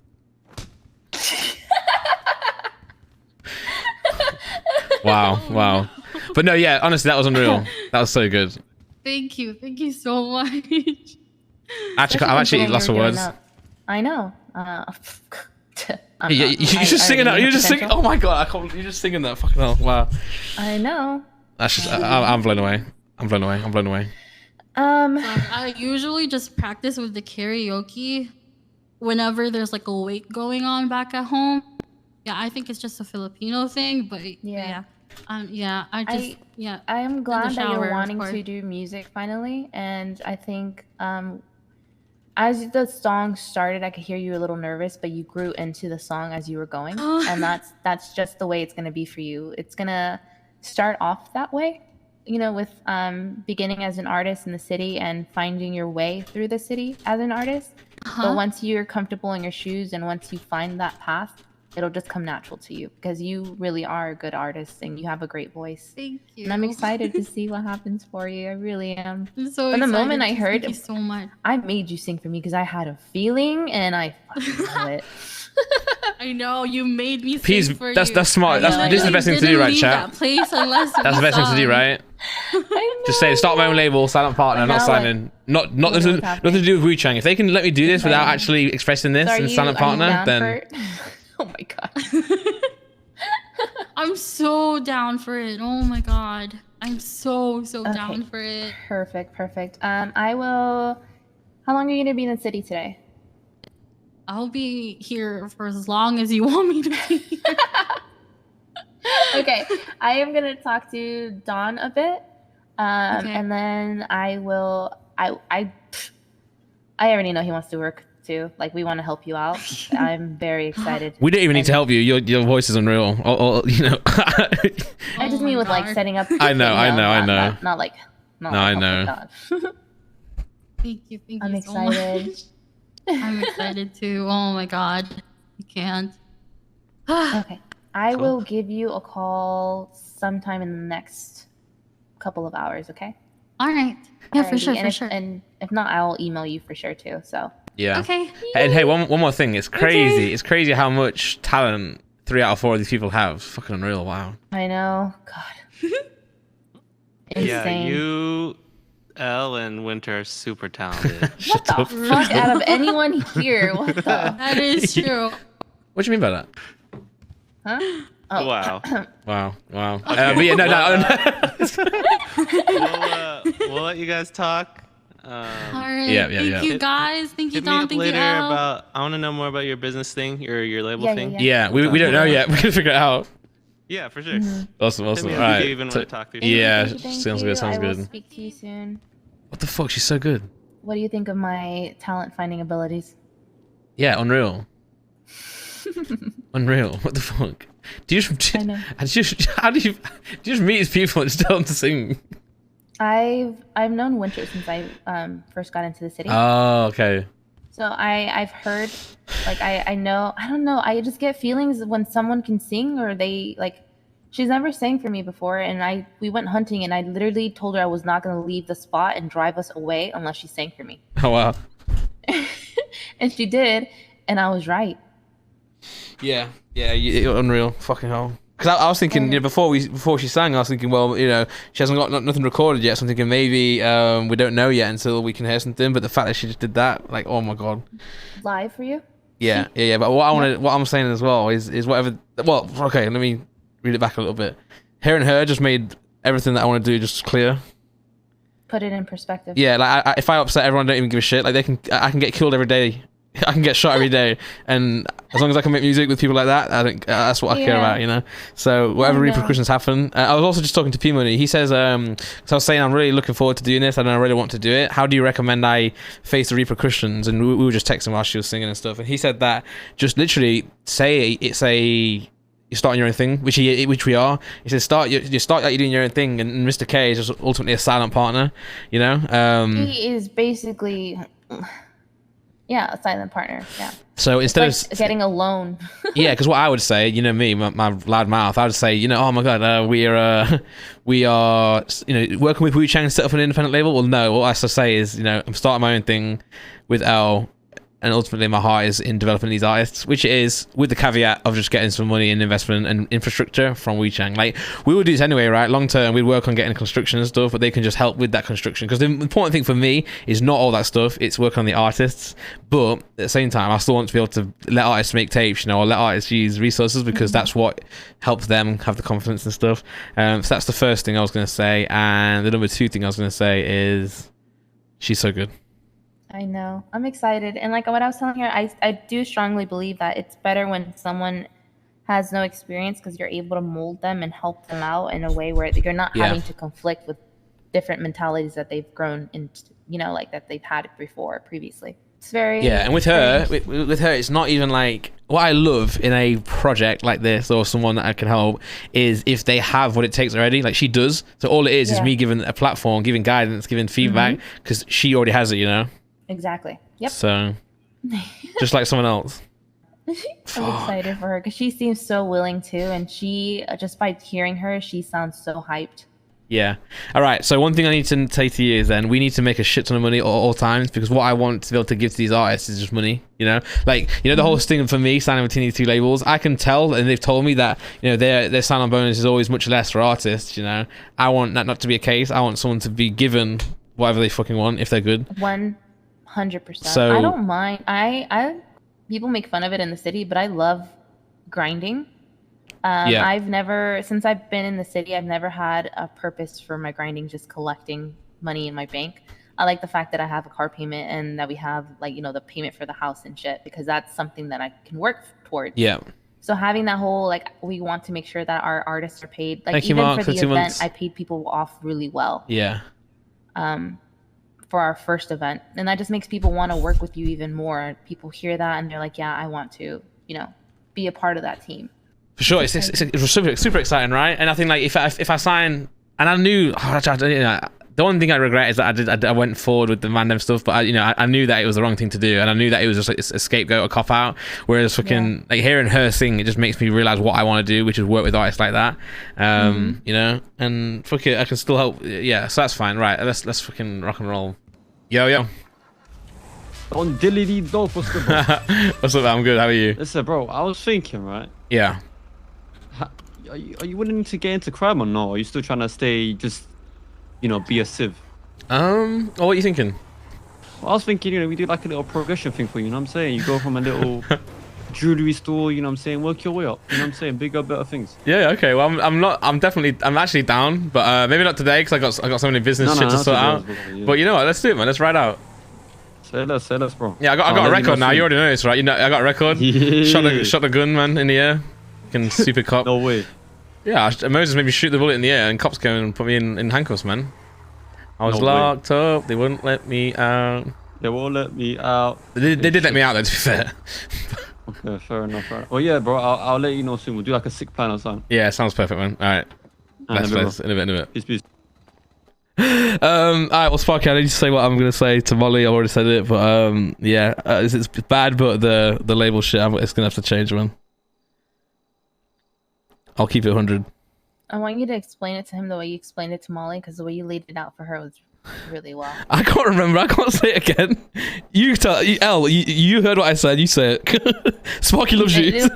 Speaker 1: Wow. But no, yeah, honestly, that was unreal. That was so good.
Speaker 6: Thank you so much.
Speaker 1: Actually, I've actually lost for words.
Speaker 4: I know.
Speaker 1: You're just singing that. You're just singing. Oh my god! You're just singing that. Fucking hell! Wow.
Speaker 4: I know.
Speaker 1: That's just. I'm blown away. I'm blown away. I'm blown away.
Speaker 6: I usually just practice with the karaoke whenever there's like a wake going on back at home. Yeah, I think it's just a Filipino thing, but yeah. I
Speaker 4: am glad that you're wanting to do music finally, and I think as the song started, I could hear you a little nervous, but you grew into the song as you were going, and that's just the way it's gonna be for you. It's gonna start off that way, you know, with beginning as an artist in the city and finding your way through the city as an artist. But once you're comfortable in your shoes and once you find that path, it'll just come natural to you because you really are a good artist and you have a great voice.
Speaker 6: Thank you.
Speaker 4: And I'm excited to see what happens for you. I really am.
Speaker 6: I'm so
Speaker 4: From the
Speaker 6: excited.
Speaker 4: moment I heard,
Speaker 6: Thank you so much.
Speaker 4: I made you sing for me because I had a feeling and I fucking love it.
Speaker 6: I know you made me sing
Speaker 1: Please,
Speaker 6: for
Speaker 1: that's
Speaker 6: you.
Speaker 1: smart. This is the best thing to do, right, chat?
Speaker 6: That place unless
Speaker 1: That's the best thing to do, right? Just say, start my own label, silent partner, not signing. Not nothing to do with Wu Chang. If they can let me do this without actually expressing this in silent partner, then.
Speaker 4: Oh my god.
Speaker 6: I'm so down for it. Oh my god. I'm so down for it.
Speaker 4: Perfect. I will. How long are you gonna be in the city today?
Speaker 6: I'll be here for as long as you want me to be here.
Speaker 4: Okay, I am gonna talk to Don a bit, and then I will. I already know he wants to work too. Like, we want to help you out. I'm very excited.
Speaker 1: We don't even need to help you. Your voice is unreal. Or you know.
Speaker 4: I just mean with like setting up.
Speaker 1: I know.
Speaker 4: Not like.
Speaker 1: I know.
Speaker 6: Thank you.
Speaker 4: I'm excited.
Speaker 6: So I'm excited too. Oh my god. I can't.
Speaker 4: Okay. I will give you a call sometime in the next couple of hours, okay?
Speaker 6: All right. Yeah, for sure.
Speaker 4: And if not, I'll email you for sure too. So.
Speaker 1: Yeah.
Speaker 6: Okay.
Speaker 1: And hey, one more thing. It's crazy. Okay. It's crazy how much talent 3 out of 4 of these people have. Fucking unreal. Wow.
Speaker 4: I know. God. Insane.
Speaker 5: Yeah, you, Elle, and Winter are super talented.
Speaker 4: What the fuck? Out of anyone here, what the?
Speaker 6: That is true.
Speaker 1: What do you mean by that?
Speaker 4: Huh? Oh.
Speaker 5: Wow.
Speaker 1: Wow.
Speaker 5: Okay.
Speaker 1: But yeah, no.
Speaker 5: We'll let you guys talk.
Speaker 6: All right.
Speaker 1: Yeah.
Speaker 6: Thank you guys. Thank you,
Speaker 5: Hit me
Speaker 6: Don.
Speaker 5: up
Speaker 6: Thank
Speaker 5: later
Speaker 6: you, Elle.
Speaker 5: about. I want to know more about your business thing, your label thing.
Speaker 1: Yeah, we don't know yet. We're gonna figure it out.
Speaker 5: Yeah, for sure.
Speaker 1: Awesome.
Speaker 5: Hit me
Speaker 1: All
Speaker 5: up if
Speaker 1: right.
Speaker 5: you even want to talk through.
Speaker 1: Yeah,
Speaker 4: Thank
Speaker 1: sounds
Speaker 4: you.
Speaker 1: good. Sounds
Speaker 4: I will
Speaker 1: good.
Speaker 4: speak to you soon.
Speaker 1: What the fuck? She's so good.
Speaker 4: What do you think of my talent finding abilities?
Speaker 1: Yeah, unreal. Unreal. What the fuck? Do you just,
Speaker 4: I know.
Speaker 1: how do you just meet these people and just tell them to sing?
Speaker 4: I've known Winter since I first got into the city.
Speaker 1: Oh, okay.
Speaker 4: So I've heard, like, I know, I don't know, I just get feelings when someone can sing, or they, like, she's never sang for me before, and we went hunting, and I literally told her I was not going to leave the spot and drive us away unless she sang for me.
Speaker 1: Oh wow.
Speaker 4: And she did, and I was right.
Speaker 1: Yeah, unreal. Fucking hell. Because I was thinking, you know, before she sang, I was thinking, well, you know, she hasn't got nothing recorded yet, so I'm thinking maybe we don't know yet until we can hear something. But the fact that she just did that, like, oh my god.
Speaker 4: Live for you?
Speaker 1: Yeah. But what I'm saying as well is whatever. Well, okay, let me read it back a little bit. Hearing her just made everything that I want to do just clear.
Speaker 4: Put it in perspective.
Speaker 1: Yeah, like if I upset everyone, I don't even give a shit. Like I can get killed every day. I can get shot every day, and as long as I can make music with people like that, I think that's what I care about, you know. So whatever repercussions happen. I was also just talking to P Money. He says, so I was saying I'm really looking forward to doing this, and I really want to do it. How do you recommend I face the repercussions? And we were just texting while she was singing and stuff, and he said that just literally say you're starting your own thing, which we are. He says start like you're doing your own thing, and Mr. K is just ultimately a silent partner, you know.
Speaker 4: He is basically. Yeah, a silent partner. Yeah.
Speaker 1: So instead
Speaker 4: of getting a loan.
Speaker 1: Yeah, because what I would say, you know me, my loud mouth, I would say, you know, oh my god, we are, you know, working with Wu Chang to set up an independent label. Well, no, what I have to say is, you know, I'm starting my own thing with Elle, and ultimately my heart is in developing these artists, which it is, with the caveat of just getting some money and investment and infrastructure from WeChang. Like, we would do this anyway, right? Long term, we'd work on getting construction and stuff, but they can just help with that construction. Because the important thing for me is not all that stuff, it's work on the artists. But at the same time, I still want to be able to let artists make tapes, you know, or let artists use resources, because that's what helps them have the confidence and stuff. So that's the first thing I was going to say. And the number 2 thing I was going to say is, she's so good.
Speaker 4: I know. I'm excited. And like what I was telling her, I do strongly believe that it's better when someone has no experience, because you're able to mold them and help them out in a way where you're not having to conflict with different mentalities that they've grown into, you know, like that they've had previously. It's very
Speaker 1: and with her, it's not even like, what I love in a project like this, or someone that I can help, is if they have what it takes already. Like she does. So all it is me giving a platform, giving guidance, giving feedback, because she already has it, you know.
Speaker 4: Exactly. Yep.
Speaker 1: So, just like someone else.
Speaker 4: I'm excited for her because she seems so willing to, and she, just by hearing her, she sounds so hyped.
Speaker 1: Yeah. All right. So one thing I need to say to you is then we need to make a shit ton of money at all times, because what I want to be able to give to these artists is just money. You know, like, you know, the whole thing for me signing between these 2 labels, I can tell, and they've told me that, you know, their sign-on bonus is always much less for artists. You know, I want that not to be a case. I want someone to be given whatever they fucking want if they're good.
Speaker 4: 100%.
Speaker 1: So
Speaker 4: I don't mind. I people make fun of it in the city, but I love grinding. I've never, since I've been in the city, I've never had a purpose for my grinding, just collecting money in my bank. I like the fact that I have a car payment and that we have, like, you know, the payment for the house and shit, because that's something that I can work towards.
Speaker 1: Yeah.
Speaker 4: So having that whole, like, we want to make sure that our artists are paid. Like,
Speaker 1: Thank you,
Speaker 4: even
Speaker 1: Mark,
Speaker 4: for the
Speaker 1: for 2
Speaker 4: event,
Speaker 1: months.
Speaker 4: I paid people off really well.
Speaker 1: Yeah.
Speaker 4: For our first event, and that just makes people want to work with you even more. People hear that and they're like, yeah, I want to, you know, be a part of that team.
Speaker 1: For sure, it's super exciting, right? And I think, like, if I sign, and I knew, you know, the one thing I regret is that I went forward with the Mandem stuff, but I knew that it was the wrong thing to do, and I knew that it was just like a scapegoat, a cop out. Whereas fucking like hearing her sing, it just makes me realize what I want to do, which is work with artists like that. You know, and fuck it, I can still help. Yeah, so that's fine, right? Let's fucking rock and roll. Yo.
Speaker 7: On Dilly Dolph, what's good, bro?
Speaker 1: What's up, man? I'm good. How are you?
Speaker 7: Listen, bro, I was thinking, right?
Speaker 1: Yeah.
Speaker 7: Are you willing to get into crime or no? Or are you still trying to stay, just, you know, be a civ?
Speaker 1: Well, what are you thinking?
Speaker 7: Well, I was thinking, you know, we do like a little progression thing for you, you know what I'm saying? You go from a little jewelry store, you know what I'm saying? Work your way up, you know what I'm saying? Bigger, better things.
Speaker 1: Yeah, okay. Well, I'm actually down, but maybe not today, because I got so many business shit to sort out. But you know what? Let's do it, man. Let's ride out.
Speaker 7: Say less, bro.
Speaker 1: Yeah, I got a record now. You already know this, right? You know, I got a record.
Speaker 7: Yeah.
Speaker 1: Shot the gun, man, in the air. Fucking super cop.
Speaker 7: No way.
Speaker 1: Yeah, Moses made me shoot the bullet in the air, and cops came and put me in handcuffs, man. I was locked up. They wouldn't let me out.
Speaker 7: They won't let me out.
Speaker 1: They did let me out, though, to be fair.
Speaker 7: Okay, fair enough. Right. Well, yeah, bro. I'll let you know soon. We'll do like a sick plan or something.
Speaker 1: Yeah, sounds perfect, man. All right. Let's in a bit.
Speaker 7: Peace.
Speaker 1: All right, well, Sparky, I need to say what I'm gonna say to Molly. I already said it, but yeah, it's bad, but the label shit, it's gonna have to change, man. I'll keep it 100.
Speaker 4: I want you to explain it to him the way you explained it to Molly, because the way you laid it out for her was really well.
Speaker 1: I can't remember. I can't say it again. You tell Elle. You heard what I said. You say it. Sparky loves you.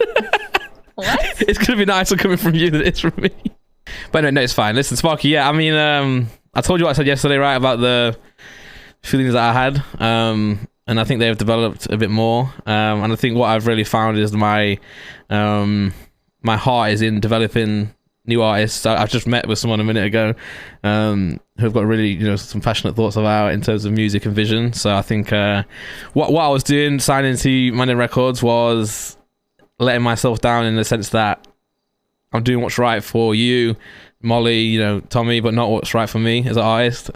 Speaker 4: What?
Speaker 1: It's gonna be nicer coming from you than it is from me. But no, it's fine. Listen, Sparky. Yeah, I mean, I told you what I said yesterday, right, about the feelings that I had, and I think they've developed a bit more. And I think what I've really found is my heart is in developing new artists. I've just met with someone a minute ago who've got really, some passionate thoughts about in terms of music and vision. So I think what I was doing, signing to Mandem Records, was letting myself down in the sense that I'm doing what's right for you, Molly, Tommy, but not what's right for me as an artist.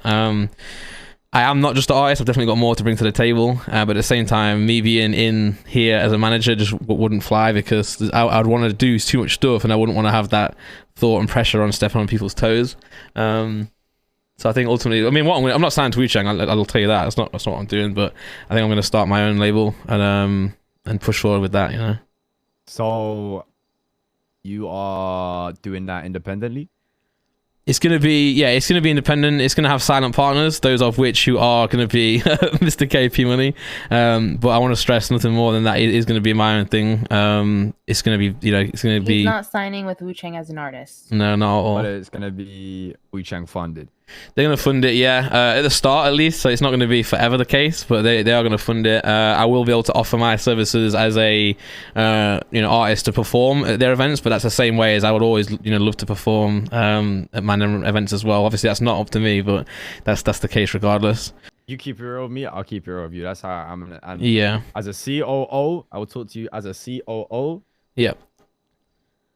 Speaker 1: I am not just an artist. I've definitely got more to bring to the table. But at the same time, me being in here as a manager just wouldn't fly, because I'd want to do too much stuff, and I wouldn't want to have that thought and pressure on stepping on people's toes. So I think ultimately, I mean, I'm not signed to WeChang. I'll tell you that. That's not what I'm doing. But I think I'm going to start my own label and push forward with that.
Speaker 8: So you are doing that independently?
Speaker 1: It's going to be, yeah, it's going to be independent. It's going to have silent partners, those of which who are going to be Mr. KP Money. But I want to stress nothing more than that. It is going to be my own thing. It's going to be, you know, it's going to be...
Speaker 4: He's not signing with Wu Chang as an artist.
Speaker 1: No, not at all.
Speaker 8: But it's going to be Wu Chang funded.
Speaker 1: They're going to fund it, yeah, at the start at least, so it's not going to be forever the case, but they are going to fund it. I will be able to offer my services as a artist to perform at their events, but that's the same way as I would always love to perform at my events as well. Obviously that's not up to me, but that's the case regardless.
Speaker 8: You keep it real with me, I'll keep it real with you. That's how I'm. And
Speaker 1: yeah.
Speaker 8: As a COO, I will talk to you as a COO.
Speaker 1: Yep.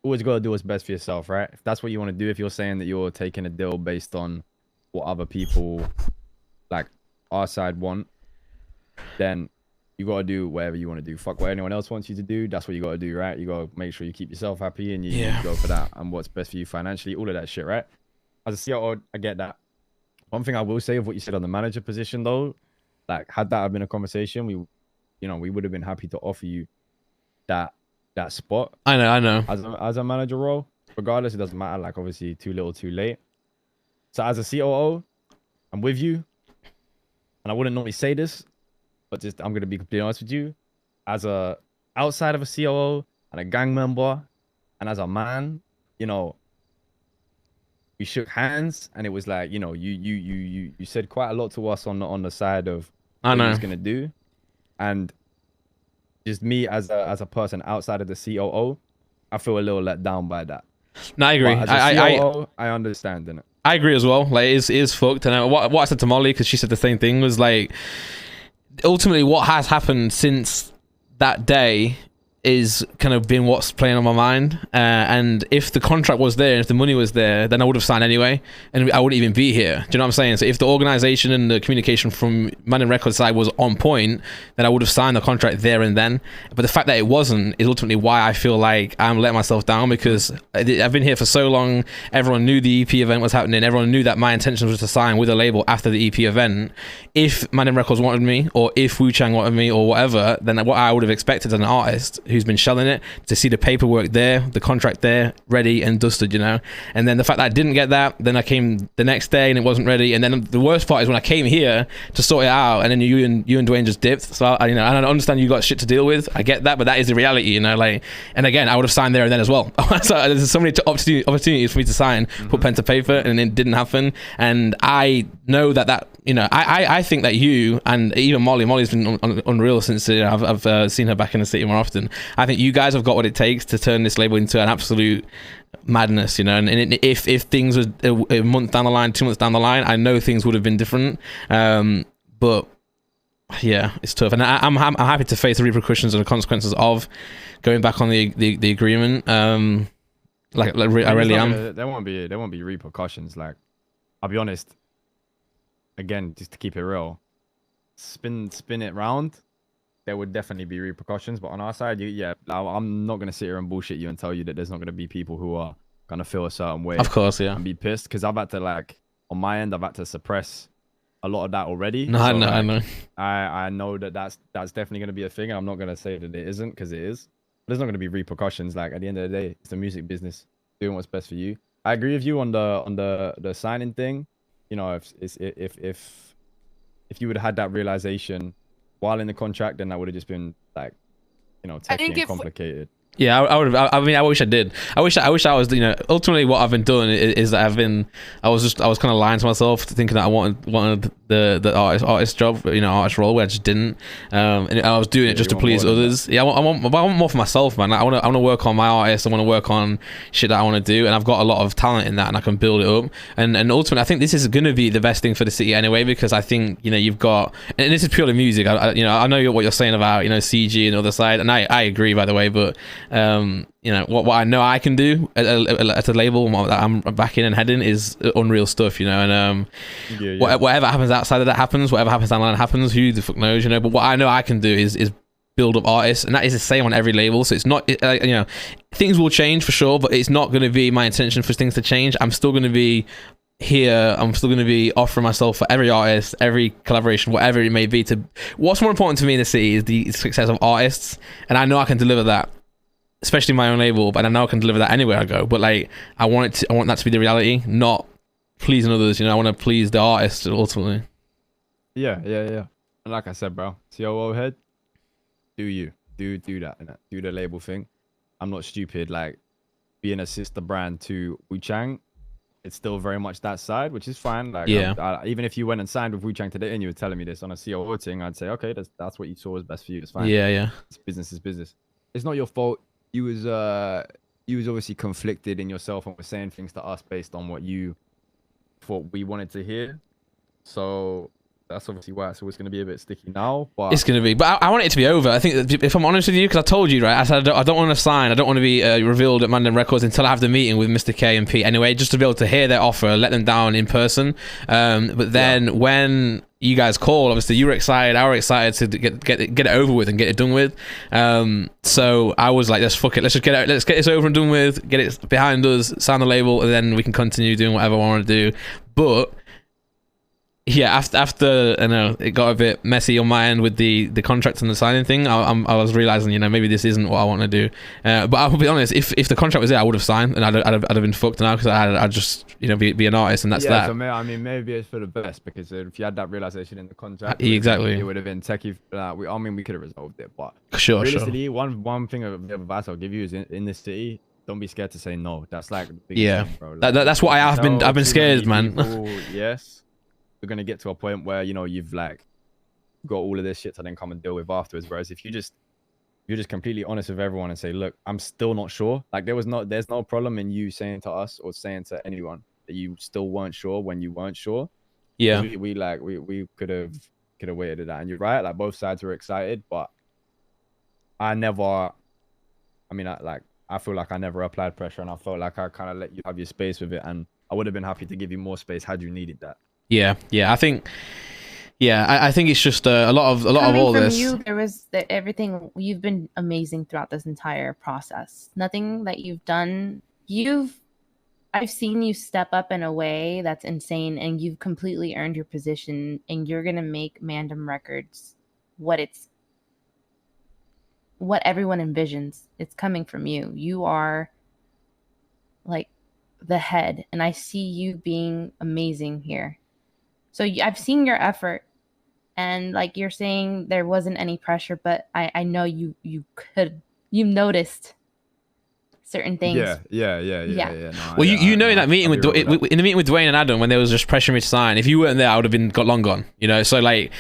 Speaker 8: Always got to do what's best for yourself, right? If that's what you want to do, if you're saying that you're taking a deal based on what other people like our side want, then you got to do whatever you want to do. Fuck what anyone else wants you to do. That's what you got to do, right? You got to make sure you keep yourself happy and you go for that and what's best for you financially, all of that shit, right? As a COO, I get that. One thing I will say of what you said on the manager position though, like had that have been a conversation, we would have been happy to offer you that spot.
Speaker 1: I know.
Speaker 8: As a manager role, regardless, it doesn't matter. Like obviously too little, too late. So as a COO, I'm with you. And I wouldn't normally say this, but just I'm gonna be completely honest with you. As a outside of a COO and a gang member, and as a man, we shook hands, and it was like, you said quite a lot to us on the side of what he was gonna do, and just me as a person outside of the COO, I feel a little let down by that.
Speaker 1: No, I agree.
Speaker 8: But as a COO, I understand, innit? I
Speaker 1: agree as well. Like, it is fucked. And what I said to Molly, because she said the same thing, was like, ultimately what has happened since that day is kind of been what's playing on my mind. And if the contract was there, if the money was there, then I would have signed anyway, and I wouldn't even be here. Do you know what I'm saying? So if the organization and the communication from Manning Records side was on point, then I would have signed the contract there and then. But the fact that it wasn't is ultimately why I feel like I'm letting myself down, because I've been here for so long. Everyone knew the EP event was happening. Everyone knew that my intention was to sign with a label after the EP event. If Manning Records wanted me, or if Wu Chang wanted me, or whatever, then what I would have expected as an artist who's been shelling it, to see the paperwork there, the contract there, ready and dusted, And then the fact that I didn't get that, then I came the next day and it wasn't ready. And then the worst part is when I came here to sort it out, and then you and Dwayne just dipped. So I understand you got shit to deal with. I get that, but that is the reality, Like, and again, I would have signed there and then as well. So there's so many opportunities for me to sign, put pen to paper, and it didn't happen. And I know that I think that you and even Molly's been unreal since I've seen her back in the city more often. I think you guys have got what it takes to turn this label into an absolute madness, And if things were a month down the line, 2 months down the line, I know things would have been different. But yeah, it's tough, and I'm happy to face the repercussions and the consequences of going back on the agreement. I really am.
Speaker 8: There won't be repercussions. Like, I'll be honest. Again, just to keep it real, spin it round. There would definitely be repercussions, but on our side, I'm not gonna sit here and bullshit you and tell you that there's not gonna be people who are gonna feel a certain way.
Speaker 1: Of course, yeah,
Speaker 8: and be pissed, because I've had to on my end, I've had to suppress a lot of that already.
Speaker 1: No, so, I know.
Speaker 8: I know that's definitely gonna be a thing. I'm not gonna say that it isn't, because it is. But there's not gonna be repercussions. Like, at the end of the day, it's the music business, doing what's best for you. I agree with you on the signing thing. If you would have had that realization while in the contract, then that would have just been like, technically complicated.
Speaker 1: Yeah, I would have. I mean, I wish I did. I wish I was. Ultimately, what I've been doing is that I was kind of lying to myself, thinking that I wanted the artist job, artist role, where I just didn't. And I was doing it just to please others. Yeah, I want more for myself, man. I want to work on my artist. I want to work on shit that I want to do, and I've got a lot of talent in that, and I can build it up. And ultimately, I think this is going to be the best thing for the city anyway, because I think you've got, and this is purely music. I know what you're saying about CG and the other side, and I agree, by the way, but. What I know I can do at a label that I'm backing and heading is unreal stuff, and whatever happens outside of that happens, whatever happens down the line happens, who the fuck knows, but what I know I can do is build up artists, and that is the same on every label. So it's not, things will change for sure, but it's not going to be my intention for things to change. I'm still going to be here. I'm still going to be offering myself for every artist, every collaboration, whatever it may be. What's more important to me in the city is the success of artists, and I know I can deliver that, especially my own label, but I know I can deliver that anywhere I go. But I want that to be the reality, not pleasing others. You know, I want to please the artist ultimately.
Speaker 8: Yeah. And like I said, bro, COO head, do you do that and do the label thing. I'm not stupid. Like being a sister brand to Wu Chang, it's still very much that side, which is fine. Like, even if you went and signed with Wu Chang today and you were telling me this on a COO thing, I'd say, okay, that's what you saw was best for you. It's fine.
Speaker 1: Yeah.
Speaker 8: It's business is business. It's not your fault. You was obviously conflicted in yourself and were saying things to us based on what you thought we wanted to hear. So that's obviously why it's always going to be a bit sticky now. But
Speaker 1: it's going to be. But I want it to be over. I think that if I'm honest with you, because I told you, right, I said I don't want to sign. I don't want to be revealed at Mandem Records until I have the meeting with Mr. K and Pete anyway, just to be able to hear their offer, let them down in person. But then when you guys called, obviously you were excited, I was excited to get it over with and get it done with. So I was like, let's fuck it. Let's just let's get this over and done with, get it behind us, sign the label, and then we can continue doing whatever I want to do. But yeah, after I know it got a bit messy on my end with the contract and the signing thing, I was realizing, you know, maybe this isn't what I want to do. But I'll be honest, if the contract was there, I would have signed, and I'd have been fucked now because I'd just, you know, be an artist, and that's that.
Speaker 8: So I mean, maybe it's for the best, because if you had that realization in the contract,
Speaker 1: exactly,
Speaker 8: it would have been techie. We could have resolved it, but
Speaker 1: sure.
Speaker 8: Realistically, one thing of advice I'll give you is in this city, don't be scared to say no. That's like the biggest thing, bro. Like,
Speaker 1: that's what I've been scared, man.
Speaker 8: People, yes. We're gonna get to a point where, you know, you've like got all of this shit to then come and deal with afterwards. Whereas if you're just completely honest with everyone and say, look, I'm still not sure. Like there's no problem in you saying to us or saying to anyone that you still weren't sure when you weren't sure.
Speaker 1: Yeah.
Speaker 8: We could have waited at that. And you're right, like both sides were excited, but I feel like I never applied pressure, and I felt like I kind of let you have your space with it, and I would have been happy to give you more space had you needed that. Yeah.
Speaker 1: I think it's just a lot of all this.
Speaker 4: You, there was everything. You've been amazing throughout this entire process. Nothing that you've done. I've seen you step up in a way that's insane, and you've completely earned your position, and you're gonna make Mandem Records what everyone envisions. It's coming from you. You are like the head, and I see you being amazing here. So I've seen your effort, and like you're saying, there wasn't any pressure, but I know you noticed certain things.
Speaker 8: Yeah.
Speaker 1: No, well, you know, in that meeting in the meeting with Dwayne and Adam, when there was just pressuring me to sign, if you weren't there, I would have been long gone. You know, so like,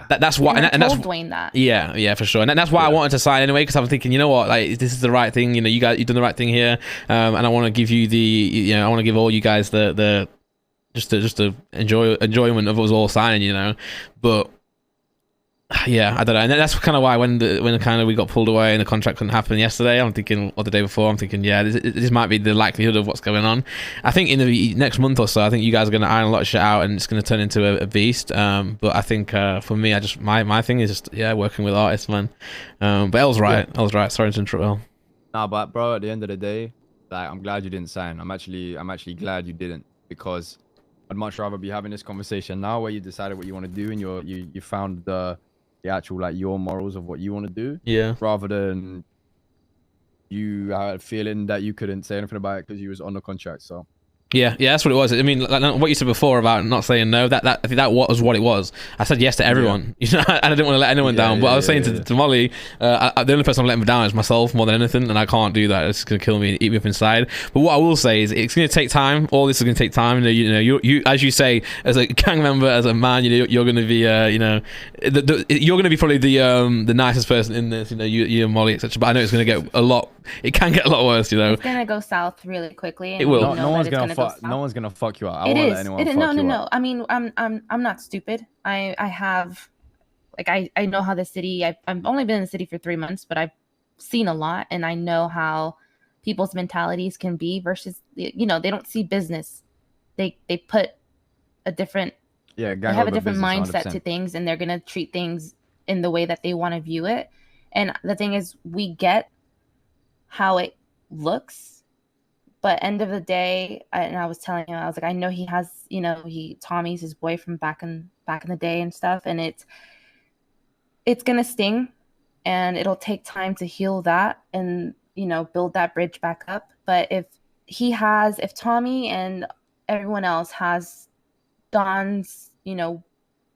Speaker 1: that's why. And that's
Speaker 4: Dwayne that.
Speaker 1: Yeah, for sure. And that's why I wanted to sign anyway, because I'm thinking, you know what, like this is the right thing. You know, you've done the right thing here, and I want to give you I want to give all you guys the just the enjoyment of us all signing, you know. But yeah, I don't know, and that's kind of why when kind of we got pulled away and the contract couldn't happen yesterday, I'm thinking, or the day before, I'm thinking, yeah, this might be the likelihood of what's going on. I think in the next month or so, I think you guys are going to iron a lot of shit out, and it's going to turn into a beast. But I think for me, my thing is just working with artists, man. But Elle's right. Sorry to interrupt Elle.
Speaker 8: Nah, but bro, at the end of the day, like, I'm glad you didn't sign. I'm actually glad you didn't, because I'd much rather be having this conversation now where you decided what you want to do, and you found the actual, like, your morals of what you want to do.
Speaker 1: Yeah.
Speaker 8: Rather than you had a feeling that you couldn't say anything about it because you was on the contract. So
Speaker 1: Yeah, that's what it was. I mean, like what you said before about not saying no, I think that was what it was. I said yes to everyone, you know, and I didn't want to let anyone down. But I was saying to Molly, the only person I'm letting down is myself more than anything, and I can't do that. It's gonna kill me and eat me up inside. But what I will say is, it's gonna take time. All this is gonna take time. You as you say, as a gang member, as a man, you're gonna be, you're gonna be probably the nicest person in this. You know, you and Molly, etc. But I know it's gonna get a lot. It can get a lot worse. You know,
Speaker 4: it's gonna go south really quickly. And
Speaker 1: it will.
Speaker 8: No one's gonna fuck you up. I won't let anyone fuck you up.
Speaker 4: No. I mean, I'm not stupid. I have, like, I know how the city. I've only been in the city for 3 months, but I've seen a lot, and I know how people's mentalities can be versus, they don't see business. They put a different.
Speaker 8: Yeah,
Speaker 4: they have a different
Speaker 8: business,
Speaker 4: mindset
Speaker 8: 100%.
Speaker 4: to things, and they're gonna treat things in the way that they want to view it. And the thing is, we get how it looks, but end of the day, I was telling him, I was like, I know he has, Tommy's his boy from back in the day and stuff, and it's gonna sting, and it'll take time to heal that and build that bridge back up. But if Tommy and everyone else has Don's, you know,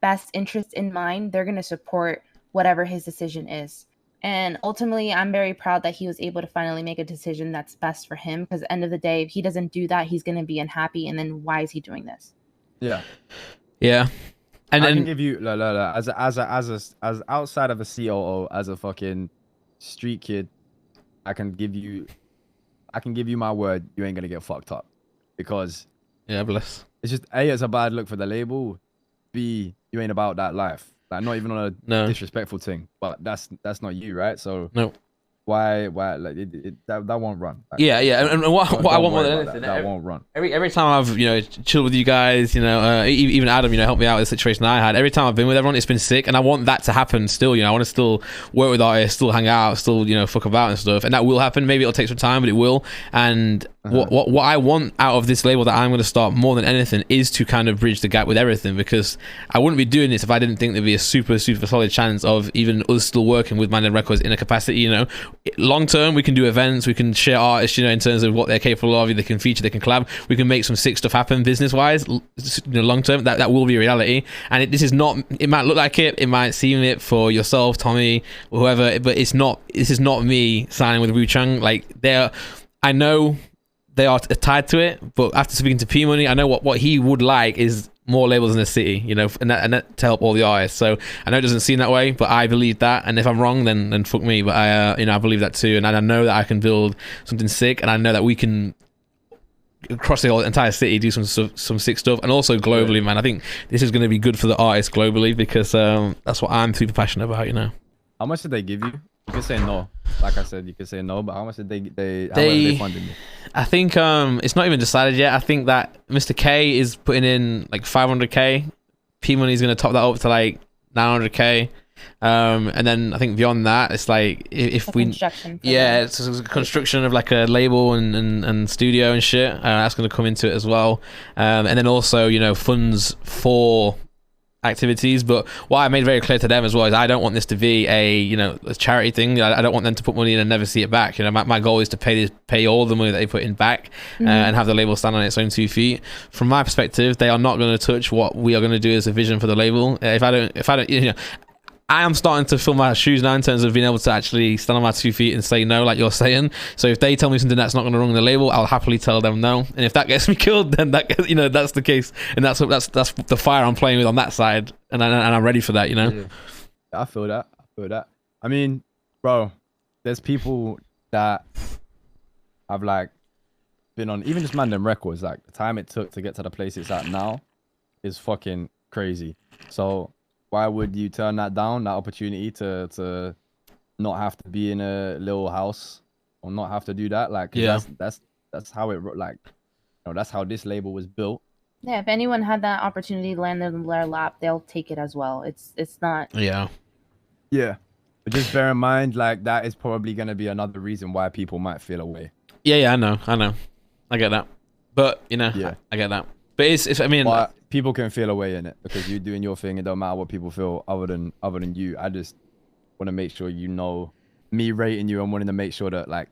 Speaker 4: best interest in mind, they're going to support whatever his decision is. And ultimately, I'm very proud that he was able to finally make a decision that's best for him, because at the end of the day, if he doesn't do that, he's going to be unhappy. And then why is he doing this?
Speaker 8: Yeah.
Speaker 1: Yeah. And
Speaker 8: I
Speaker 1: then
Speaker 8: can give you as outside of a COO, as a fucking street kid, I can give you my word, you ain't gonna get fucked up, because
Speaker 1: yeah, bless.
Speaker 8: it's just A, it's a bad look for the label. B, you ain't about that life. Like, not even on a disrespectful thing, but that's not you, right? So
Speaker 1: no.
Speaker 8: Why like that won't run. Like,
Speaker 1: yeah, and what I want more than anything,
Speaker 8: that won't run.
Speaker 1: Every time I've chilled with you guys, even Adam, helped me out with the situation I had. Every time I've been with everyone, it's been sick, and I want that to happen still. I want to still work with artists, still hang out, still fuck about and stuff, and that will happen. Maybe it'll take some time, but it will. And what I want out of this label that I'm going to start more than anything is to kind of bridge the gap with everything, because I wouldn't be doing this if I didn't think there'd be a super solid chance of even us still working with Mandem Records in a capacity. Long term, we can do events, we can share artists, in terms of what they're capable of. They can feature, they can collab, we can make some sick stuff happen business wise. Long term, that will be a reality. And this is not, it might look like it might seem it for yourself, Tommy, or whoever, but it's not. This is not me signing with Wu Chang. Like, I know they are tied to it, but after speaking to P Money, I know what he would like is more labels in the city, and that to help all the artists. So I know it doesn't seem that way, but I believe that, and if I'm wrong, then fuck me. But I believe that too, and I know that I can build something sick, and I know that we can across the whole entire city do some sick stuff, and also globally, man. I think this is going to be good for the artists globally, because that's what I'm super passionate about.
Speaker 8: How much did they give you? You can say no. Like I said, you can say no, but how much did they funded you?
Speaker 1: I think it's not even decided yet. I think that Mr. K is putting in like 500k. P Money is going to top that up to like 900k. And then I think beyond that, it's like if we it's a construction of like a label and studio and shit. That's going to come into it as well. And then also funds for activities. But what I made very clear to them as well is I don't want this to be a charity thing. I don't want them to put money in and never see it back. My goal is to pay all the money that they put in back, and have the label stand on its own 2 feet. From my perspective, they are not going to touch what we are going to do as a vision for the label. If I don't I am starting to fill my shoes now in terms of being able to actually stand on my 2 feet and say no, like you're saying. So if they tell me something that's not going to run the label, I'll happily tell them no. And if that gets me killed, then that's the case, and that's the fire I'm playing with on that side, and I'm ready for that.
Speaker 8: Yeah. I feel that. I mean, bro, there's people that I've like been on, even just Mandem Records. Like, the time it took to get to the place it's at now is fucking crazy. So why would you turn that down, that opportunity to not have to be in a little house or not have to do that? Like, that's how it, like, that's how this label was built.
Speaker 4: Yeah, if anyone had that opportunity to land in their lap, they'll take it as well. It's not.
Speaker 8: Yeah. But just bear in mind, like, that is probably going to be another reason why people might feel away.
Speaker 1: Yeah, I know. I get that. But, I get that. But it's
Speaker 8: people can feel away in it because you're doing your thing. It don't matter what people feel other than you. I just want to make sure me rating you and wanting to make sure that, like,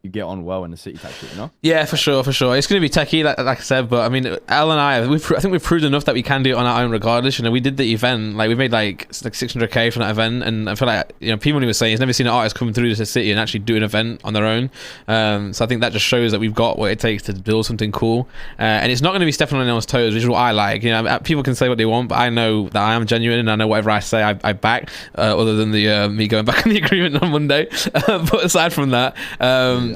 Speaker 8: you get on well in the city type shit,
Speaker 1: Yeah, for sure. It's going to be techie, like I said, but I mean, Al and I think we've proved enough that we can do it on our own regardless. We did the event, like, we made like 600k from that event, and I feel like, P Money was saying he's never seen an artist come through the city and actually do an event on their own. So I think that just shows that we've got what it takes to build something cool, and it's not going to be stepping on anyone's toes, which is what I like. People can say what they want, but I know that I am genuine, and I know whatever I say, I back. Other than the me going back on the agreement on Monday, but aside from that,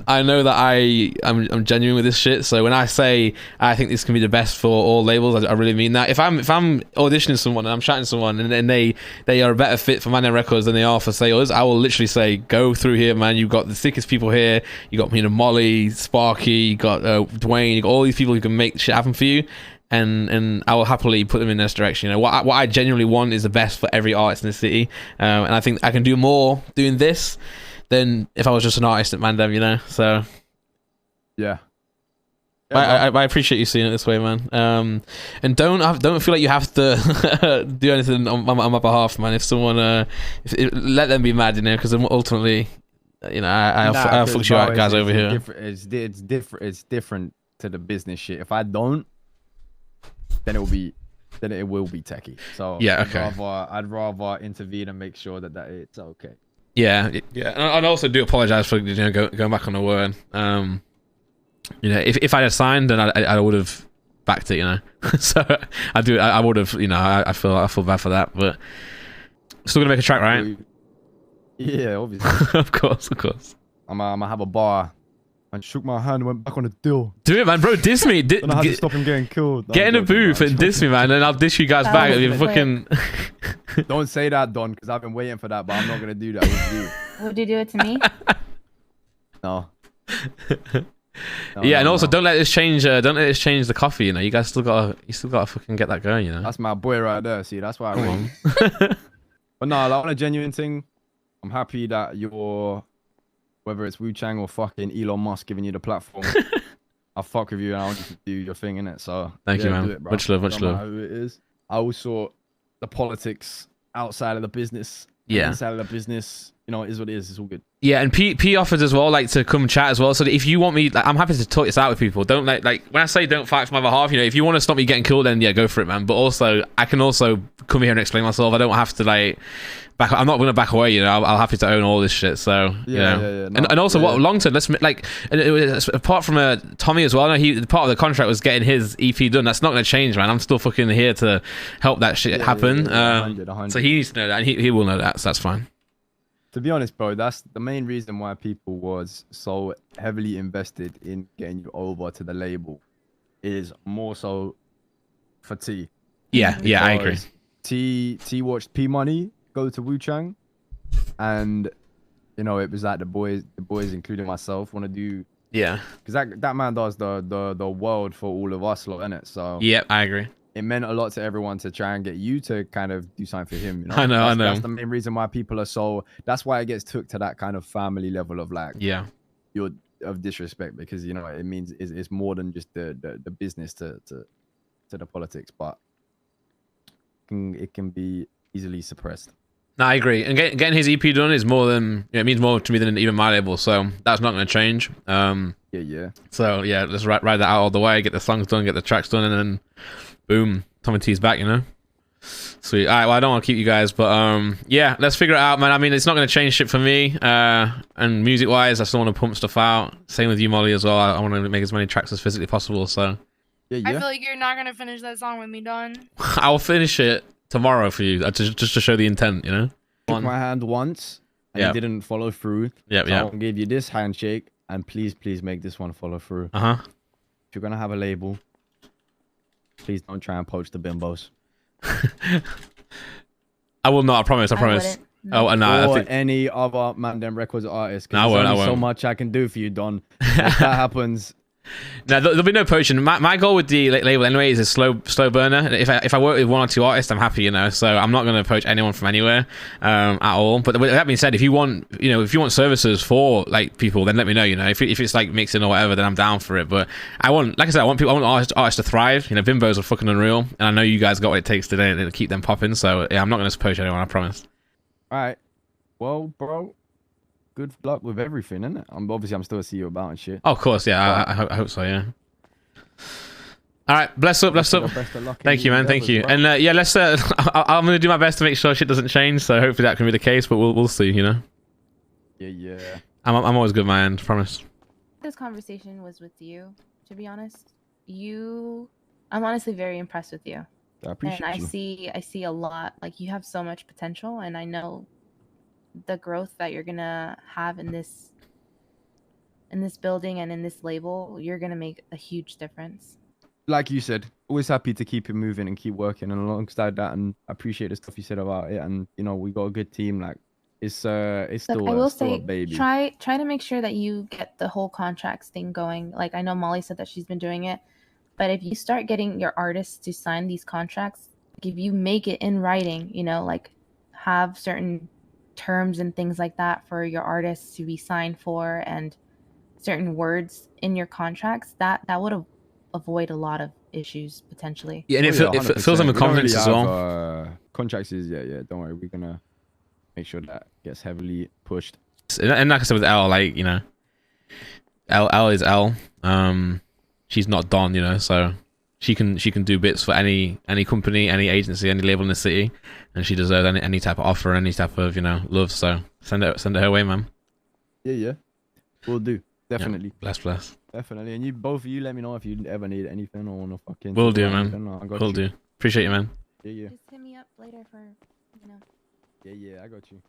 Speaker 1: I know that I'm genuine with this shit. So when I say I think this can be the best for all labels, I really mean that. If I'm auditioning someone and I'm chatting to someone and they are a better fit for Mandem Records than they are for Sales, I will literally say, go through here, man. You've got the sickest people here. You got Molly, Sparky, you got Dwayne, you got all these people who can make shit happen for you. And I will happily put them in this direction. What I genuinely want is the best for every artist in the city, and I think I can do more doing this than if I was just an artist at Mandem, so
Speaker 8: yeah.
Speaker 1: I appreciate you seeing it this way, man. And don't feel like you have to do anything on my behalf, man. If someone let them be mad, because ultimately, I'll fuck you out, guys, over here.
Speaker 8: It's different to the business shit. If I don't, then it will be techie. So
Speaker 1: yeah, okay.
Speaker 8: I'd rather intervene and make sure that it's okay.
Speaker 1: Yeah, yeah. And I also do apologize for going back on the word. If I had signed, then I would have backed it. So I would have. I feel bad for that, but still gonna make a track, right?
Speaker 8: Yeah, obviously.
Speaker 1: Of course.
Speaker 8: I'm gonna have a bar. And shook my hand and went back on the deal.
Speaker 1: Do it, man, bro. Diss me.
Speaker 8: Don't know how to stop him getting killed.
Speaker 1: Get in a booth and diss me, man, and I'll diss you guys back. Fucking.
Speaker 8: Don't say that, Don, because I've been waiting for that, but I'm not gonna do that with you.
Speaker 4: Would you do it to me?
Speaker 8: No.
Speaker 1: Yeah, and also don't let this change. Don't let this change the coffee. You guys still gotta fucking get that going.
Speaker 8: That's my boy right there. See, that's why I ring. But no, like, on a genuine thing, I'm happy that you're. Whether it's Wu Chang or fucking Elon Musk giving you the platform, I'll fuck with you and I want you to do your thing in it. So
Speaker 1: thank you, man. Much love.
Speaker 8: Who it is. I also the politics outside of the business.
Speaker 1: Yeah.
Speaker 8: Inside of the business, it is what it is. It's all good.
Speaker 1: Yeah, and P offers as well, like, to come chat as well. So that if you want me, like, I'm happy to talk this out with people. Don't like when I say don't fight for my behalf. If you want to stop me getting killed, then yeah, go for it, man. But also, I can also come here and explain myself. I don't have to like. I'm not gonna back away, I'll happy to own all this shit. So
Speaker 8: No,
Speaker 1: and also what long term. Let's like, apart from Tommy as well. No, part of the contract was getting his EP done. That's not gonna change, man. I'm still fucking here to help that shit happen.
Speaker 8: 100.
Speaker 1: So he needs to know that, and he will know that. So that's fine.
Speaker 8: To be honest, bro, that's the main reason why people was so heavily invested in getting you over to the label. Is more so for T.
Speaker 1: Yeah, I agree.
Speaker 8: T watched P Money go to Wu Chang, and it was like the boys including myself want to do, because that man does the world for all of us lot, innit? So
Speaker 1: yeah, I agree.
Speaker 8: It meant a lot to everyone to try and get you to kind of do something for him.
Speaker 1: I know.
Speaker 8: That's the main reason why people are so. That's why it gets took to that kind of family level of like you're of disrespect, because it means it's more than just the business to the politics, but it can be easily suppressed.
Speaker 1: No, I agree. And getting his EP done is more than it means more to me than even my label. So that's not going to change.
Speaker 8: Yeah.
Speaker 1: So yeah, let's ride that out all the way. Get the songs done, get the tracks done, and then boom, Tommy T's back. Sweet. All right. Well, I don't want to keep you guys, but yeah, let's figure it out, man. I mean, it's not going to change shit for me. And music wise, I still want to pump stuff out. Same with you, Molly, as well. I want to make as many tracks as physically possible. So
Speaker 8: yeah.
Speaker 9: I feel like you're not gonna finish that song with me, Don.
Speaker 1: I'll finish it tomorrow for you, just to show the intent,
Speaker 8: Shook my hand once and you didn't follow through.
Speaker 1: Yeah.
Speaker 8: I'll give you this handshake, and please make this one follow through. If you're gonna have a label, please don't try and poach the bimbos.
Speaker 1: I will not. I promise.
Speaker 4: No.
Speaker 1: Oh, no.
Speaker 8: Or any other Mandem Records artist.
Speaker 1: No, I won't.
Speaker 8: So much I can do for you, Don. If that happens.
Speaker 1: No, there'll be no poaching. My goal with the label anyway is a slow burner. If I work with one or two artists, I'm happy, so I'm not going to poach anyone from anywhere at all. But with that being said, if you want services for like people, then let me know. If it's like mixing or whatever, then I'm down for it. But I want artists to thrive. Bimbos are fucking unreal, and I know you guys got what it takes to keep them popping. So yeah, I'm not going to poach anyone, I promise.
Speaker 8: All right. Well, bro. Good luck with everything, innit? I'm still see you about and shit.
Speaker 1: Oh, of course, yeah. I hope so, yeah. All right, bless up. Thank you, man. Thank you. And yeah, let's. I'm gonna do my best to make sure shit doesn't change. So hopefully that can be the case, but we'll see.
Speaker 8: Yeah.
Speaker 1: I'm always good, man. Promise.
Speaker 4: This conversation was with you. To be honest, I'm honestly very impressed with you.
Speaker 8: I appreciate
Speaker 4: I see a lot. Like, you have so much potential, and I know the growth that you're gonna have in this building and in this label. You're gonna make a huge difference.
Speaker 8: Like you said, always happy to keep it moving and keep working, and alongside that, and I appreciate the stuff you said about it. And we got a good team. Like, it's still
Speaker 4: I will
Speaker 8: still
Speaker 4: say,
Speaker 8: a baby.
Speaker 4: try to make sure that you get the whole contracts thing going. Like, I know Molly said that she's been doing it, but if you start getting your artists to sign these contracts, like, if you make it in writing, like have certain terms and things like that for your artists to be signed for, and certain words in your contracts, that would avoid a lot of issues potentially.
Speaker 1: Yeah, and it fills them with confidence as well.
Speaker 8: Contracts is don't worry, we're gonna make sure that gets heavily pushed.
Speaker 1: And like I said with L, like L is L. She's not Don, so she can do bits for any company, any agency, any label in the city, and she deserves any type of offer, any type of love. So send it her way, man.
Speaker 8: Yeah. We'll do. Definitely.
Speaker 1: Yeah, bless.
Speaker 8: Definitely. And you both of you let me know if you ever need anything or wanna fucking.
Speaker 1: Will do, man. Will do. Appreciate you, man.
Speaker 8: Yeah.
Speaker 4: Just hit me up later for,
Speaker 8: Yeah, I got you.